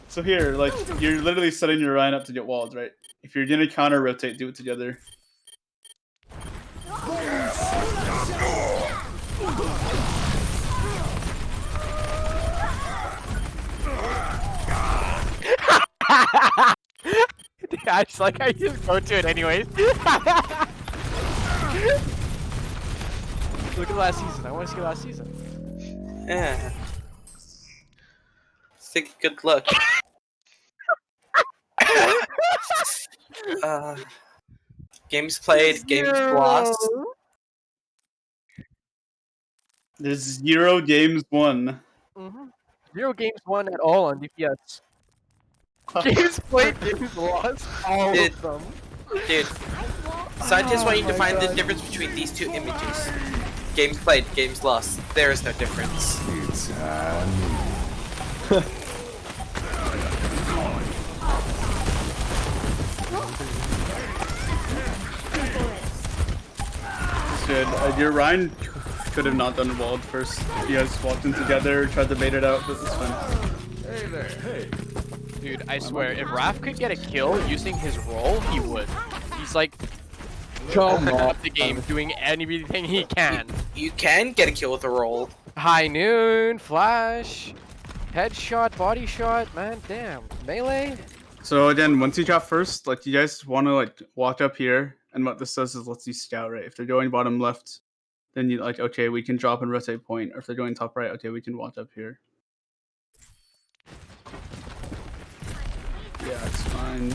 So here, like, you're literally setting your Rhine up to get walled, right? If you're gonna counter-rotate, do it together. I just like I just go to it anyways. Look at last season. I want to see last season. Yeah. Take a good look. Games played, games lost. There's 0 games won. 0 games won at all on DPS. Games played, games lost, all Dude. of them. Dude, scientists want you to find the difference between these two images. Games played, games lost. There is no difference. It's Good. Your Ryan could have not done walled first. You guys walked in together, tried to bait it out, but it's fine. Dude, I swear, if Raph could get a kill using his roll, he would. He's like Come on. up the game, doing anything he can. You can get a kill with a roll. High noon, flash, headshot, body shot, man, damn. Melee? So again, once you drop first, like you guys want to like walk up here, and what this does is lets you scout, right? If they're going bottom left, then you like, okay, we can drop and rotate point. Or if they're going top right, okay, we can walk up here. Yeah, it's fine.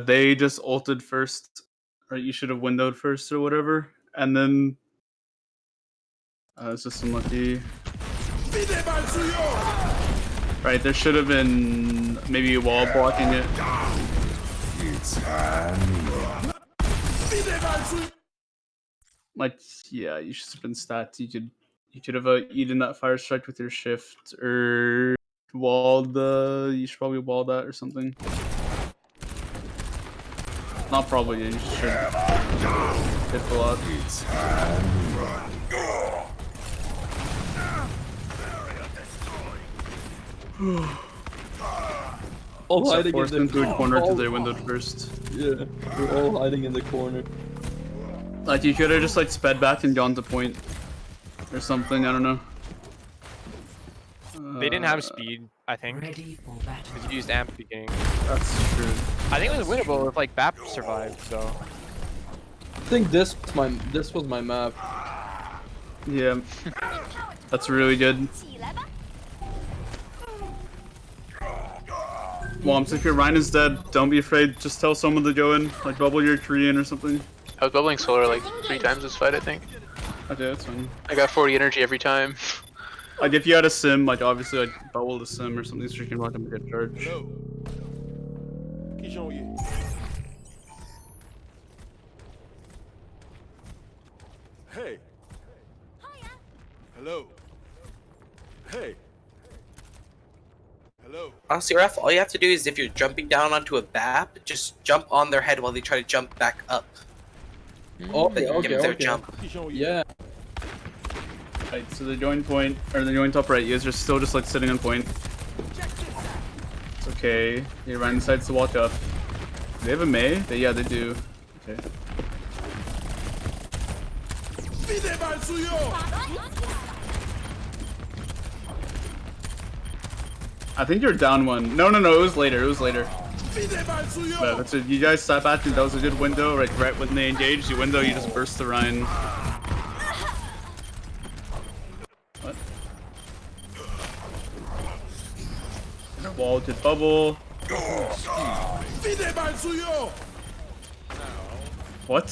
They just ulted first, right? You should have windowed first or whatever, and then it's just unlucky. Right, there should have been maybe a wall blocking it. Like, yeah, you should have been stats. You could have eaten that fire strike with your shift or walled the. You should probably wall that or something. Not probably. You should hit a lot. All So hiding forced in into the a corner till they windowed first. Yeah, we're all hiding in the corner. Like you could have just like sped back and gone to point or something. I don't know. They didn't have speed, I think. Ready for battle. Because you used amp at the beginning. That's true. I think it was winnable if like BAP survived, so. I think this was my map. Yeah, that's really good. Womps, if your Rhine is dead, don't be afraid. Just tell someone to go in, like bubble your tree in or something. I was bubbling solar like 3 times this fight, I think. Okay, that's fine. I got 40 energy every time. Like if you had a sim, like obviously like bubble the sim or something so you can walk him to get charged. Hey. Hello. Hey. Hello. Honestly, Ref, all you have to do is if you're jumping down onto a BAP, just jump on their head while they try to jump back up. Oh, Give them their jump. Yeah. Right, so they're going point, or they're going top right. You guys are still just like sitting on point. It's okay. Your Rhine decides to walk up. Do they have a Mei? Yeah, they do. Okay. I think you're down one. No, it was later. It was later. But that's it. You guys sat back and that was a good window. Right when they engaged, you window, you just burst the Rhine. What? Wall did bubble. What?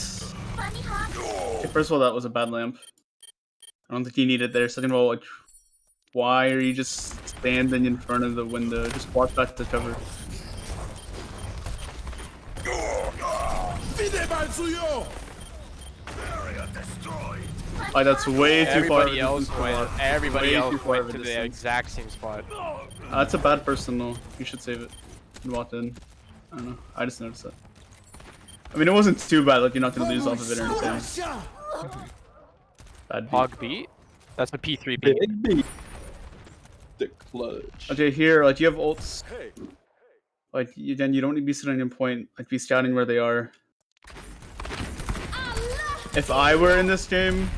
Okay, first of all, that was a bad lamp. I don't think you need it there. Second of all, like, why are you just standing in front of the window? Just walk back to cover. Like, that's way too far. Everybody else went to the exact same spot. That's a bad person though. You should save it. You walked in. I don't know. I just noticed that. I mean, it wasn't too bad. Like, you're not gonna lose off of it or anything. Bad beat. Hog beat? That's a P3 beat. Big beat. The clutch. Okay, here, like, you have ults. Like, then you don't need to be sitting in point. Like, be scouting where they are. If I were in this game,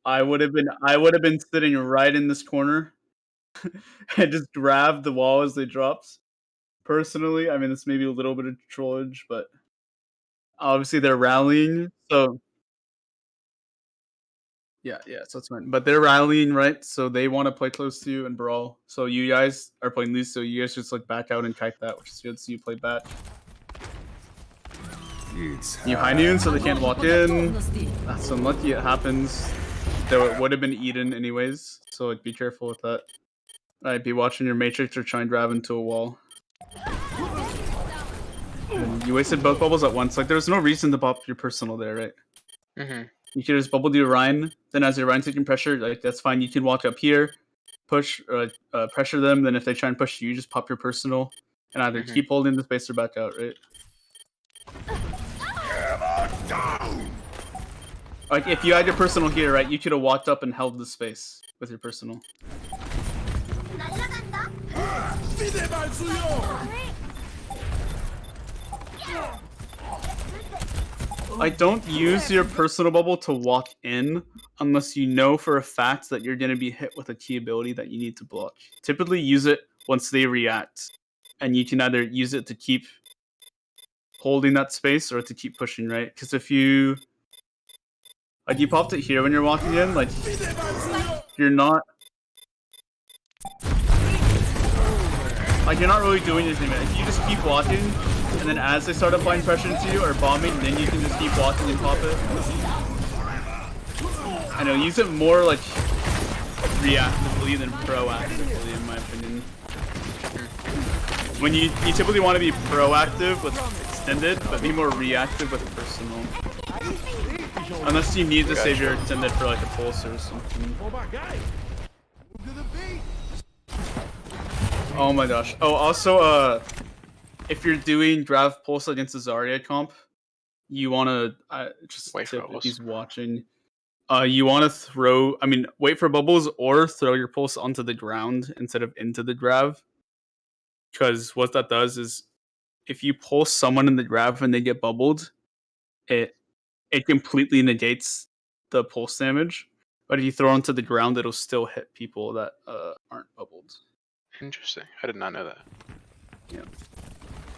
I would have been sitting right in this corner and just grab the wall as they dropped. personally. I mean, this may be a little bit of trollage, but obviously they're rallying. So yeah, so that's fine. But they're rallying, right? So they want to play close to you and brawl. So you guys are playing loose. So you guys just like back out and kite that, which is good. So you play back. You high noon, so they can't walk in. That's unlucky. It happens. Though it would have been eaten anyways. So like, be careful with that. Alright, be watching your matrix or try and grab into a wall. And you wasted both bubbles at once. Like there was no reason to pop your personal there, right? Mm-hmm. You can just bubble to your Ryan. Then as your Ryan taking pressure, like that's fine. You can walk up here, push or pressure them. Then if they try and push you, just pop your personal and either keep holding the space or back out, right? Like if you had your personal here, right, you could have walked up and held the space with your personal. Like don't use your personal bubble to walk in unless you know for a fact that you're going to be hit with a key ability that you need to block. Typically use it once they react, and you can either use it to keep holding that space or to keep pushing, right? Because if you like you popped it here when you're walking in, like you're not really doing anything. If you just keep walking, and then as they start applying pressure into you or bombing, then you can just keep walking and pop it. I know, use it more like reactively than proactively, in my opinion. When you typically want to be proactive with extended, but be more reactive with personal. Unless you need to save your extended for like a pulse or something. Oh my gosh. Oh, also, if you're doing Grav Pulse against the Zarya comp, you want to just wait tip for if he's watching. You want to throw, wait for bubbles or throw your pulse onto the ground instead of into the Grav. Because what that does is, if you pulse someone in the Grav and they get bubbled, it completely negates the pulse damage. But if you throw onto the ground, it'll still hit people that aren't bubbled. Interesting. I did not know that. Yeah.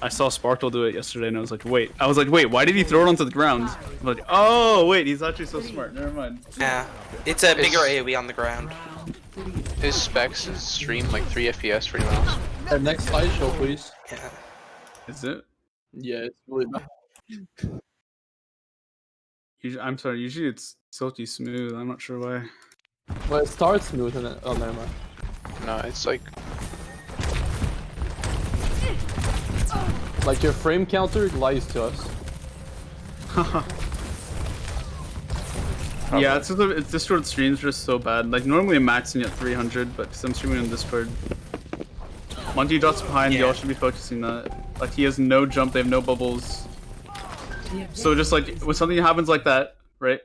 I saw Sparkle do it yesterday, and I was like, wait, why did he throw it onto the ground? I'm like, oh, wait, he's actually so smart. Never mind. Yeah, it's a bigger AoE on the ground. His specs stream like 3 FPS for anyone else. Next slideshow, please. Yeah. Is it? Yeah, it's really bad. I'm sorry, usually it's silky smooth. I'm not sure why. Well, it starts smooth and then, oh, never mind. No, it's like your frame counter lies to us. Yeah, it's Discord streams are just so bad. Like normally I'm maxing at 300, but because I'm streaming on Discord, Monty dots behind. Y'all should be focusing that. Like he has no jump, they have no bubbles. So just like when something happens like that, right?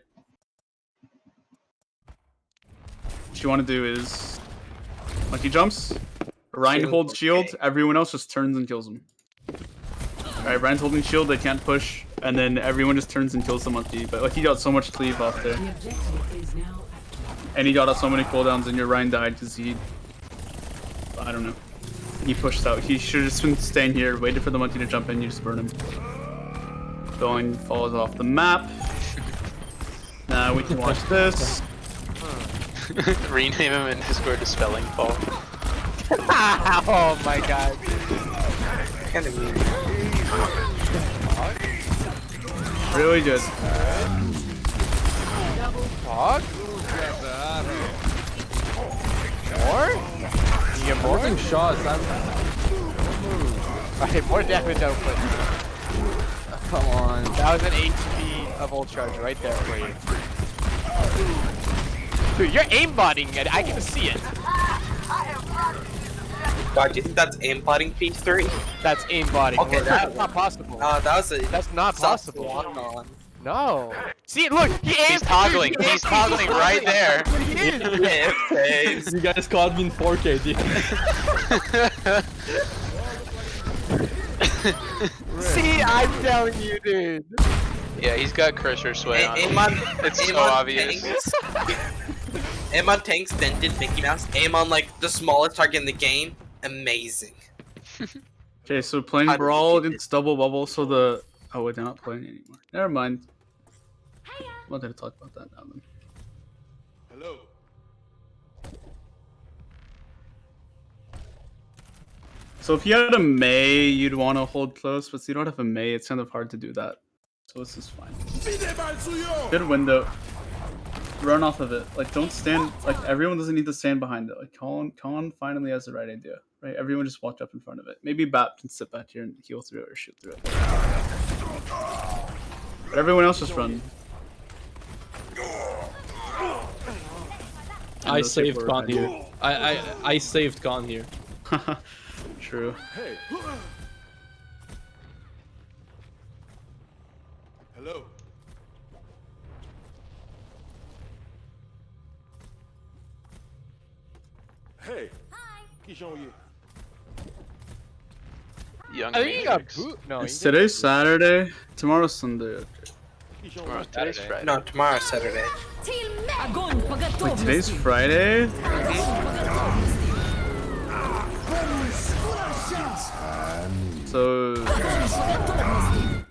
What you want to do is, like he jumps, Ryan holds shield, everyone else just turns and kills him. Alright, Ryan's holding shield, they can't push, and then everyone just turns and kills the monkey. But like he got so much cleave off there. And he got out so many cooldowns, and your Ryan died because he, I don't know, he pushed out. He should have just been staying here, waited for the monkey to jump in, you just burn him. Going falls off the map. Now we can watch this. rename him in Discord to Spelling Fall. Oh my god. Kind of weird. Really good. Fog? More? You get more? Getting shots, Alright, more damage output. come on. That was an HP of ult charge right there for you. Dude, you're aimbotting it. I can see it. God, do you think that's aimbotting P3? That's aimbotting. Okay, That's not possible. That was a. That's not possible. On. No. See, look, He's toggling. He's toggling right there. Yeah, okay. You guys caught me in 4K, dude. See, I'm telling you, dude. Yeah, he's got cursor sway on him. It's so Amon obvious. Amon tanks dented Mickey Mouse. Aim on like the smallest target in the game. Amazing. Okay, so playing How did Brawl you get against Double Bubble, so the... Oh, wait, they're not playing anymore. Never mind. I'm not gonna talk about that now then. Hello. So if you had a Mei, you'd want to hold close, but if you don't have a Mei, it's kind of hard to do that. So this is fine. Good window. Run off of it. Like, don't stand... Like, everyone doesn't need to stand behind it. Like, Colin finally has the right idea. Right? Everyone just walk up in front of it. Maybe Bap can sit back here and heal through it or shoot through it. But everyone else just run. I saved Gon here. I saved Gon here. True. Hey. Hello. Hey. Qui j'en ai? Young I think he got Matrix. boot. No, Is he didn't. today Saturday? Tomorrow's Sunday. Okay. Qui j'en Tomorrow's ai? today's Saturday. Friday. No, tomorrow's Saturday. Огонь по Wait, готовности. today's Friday? So,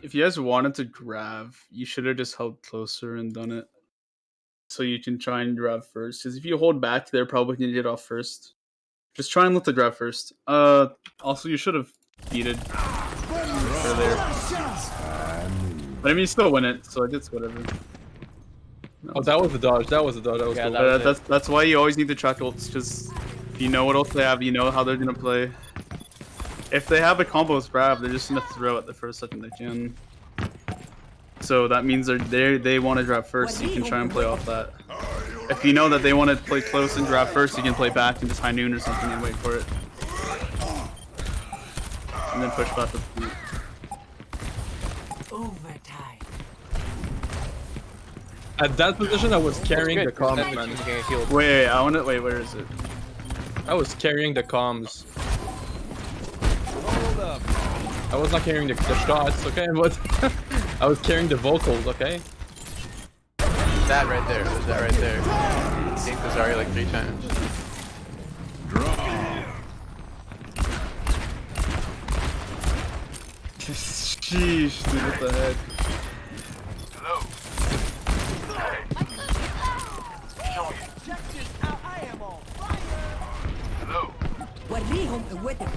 if you guys wanted to grab, you should have just held closer and done it. So you can try and grab first. Because if you hold back, they're probably going to get off first. Just try and let the grab first. Also, you should have beated earlier. But I mean, you still win it, so it's whatever. Oh, that was the dodge. That was the dodge. That was Yeah, cool. that was That's why you always need to track ults, because if you know what else they have, you know how they're gonna play. If they have a combo with grab, they're just gonna throw it the first second they can. So that means they want to grab first, so you can try and play off that. If you know that they want to play close and grab first, you can play back and just high noon or something and wait for it. And then push back with the boot. Overtime. At that position, I was carrying the Good, 'cause comms, then man. you can get healed. Wait, I want to wait. Where is it? I was carrying the comms. I was not carrying the shots, okay? But I was carrying the vocals, okay? That right there. Was that right there? I think the Zarya like 3 times. Sheesh, dude, what the heck? وريهم قوتك.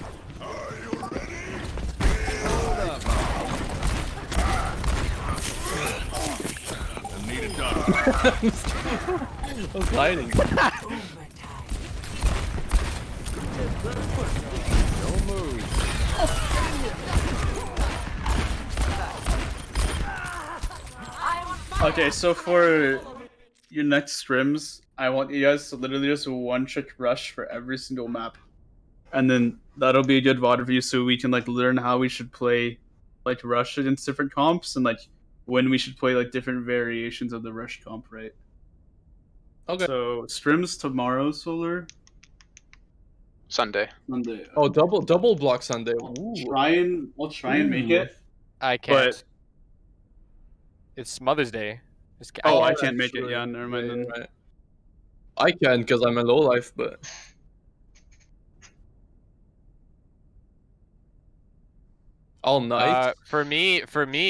I was hiding. Okay, so for your next scrims, I want you guys to literally just one-trick rush for every single map. And then that'll be a good VOD review so we can like learn how we should play like rush against different comps and like when we should play like different variations of the rush comp, right? Okay. So scrims tomorrow, Solar. Sunday. Monday. Oh, double block Sunday. Ooh. I'll try and make it. I can't. But It's Mother's Day. oh, I that's can't make true. it. Yeah, never mind Yeah, then. right. I can because I'm a low life, but all night. For me,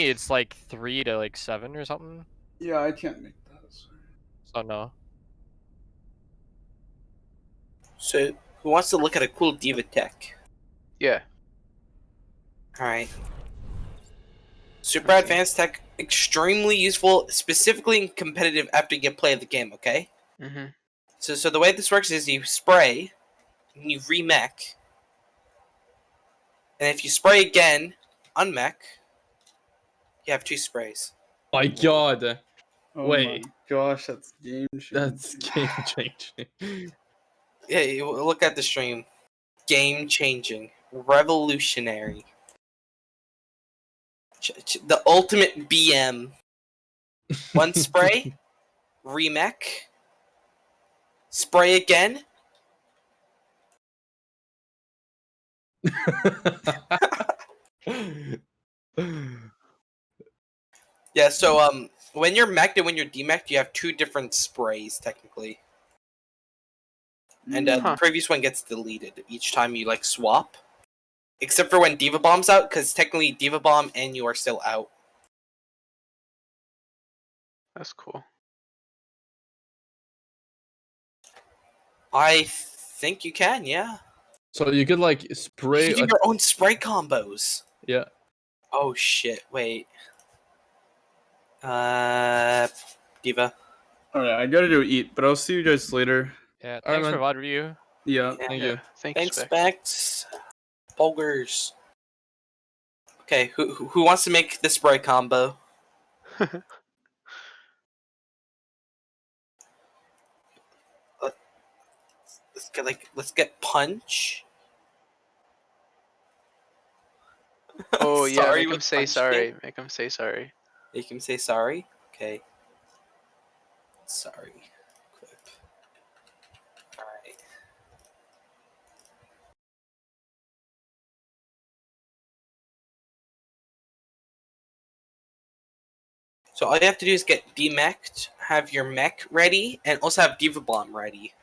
it's like 3 to like 7 or something. Yeah, I can't make that. So no. So, who wants to look at a cool diva tech? Yeah. Alright. Super advanced tech, extremely useful, specifically in competitive after you play the game, okay? Mm-hmm. So the way this works is you spray, and you remech, and if you spray again, unmech, you have 2 sprays. My God, Oh Wait. my gosh, that's game changing. that's game changing. Yeah, you look at the stream. Game changing. Revolutionary. The ultimate BM. 1 spray, remech, spray again. Yeah, so when you're mech'd and when you're demech'd, you have 2 different sprays technically. And Mm. the previous one gets deleted each time you like swap. except for when Diva Bomb's out, because technically Diva Bomb and you are still out. That's cool. I think you can, yeah. So you could like You spray. can do your own spray combos. Yeah. Oh shit! Wait. Diva. All right, I gotta go eat, but I'll see you guys later. Yeah, All right, thanks for man. VOD review. Yeah. Thank Yeah. you. Thanks, Spec. Specs. Bulgers. Okay, who wants to make the spray combo? Let's get punch. Oh yeah, Sorry make him with say punch sorry. me? Make him say sorry. Make him say sorry. Okay. Sorry. Equip. All right. So all you have to do is get demeched, have your mech ready, and also have Diva Bomb ready.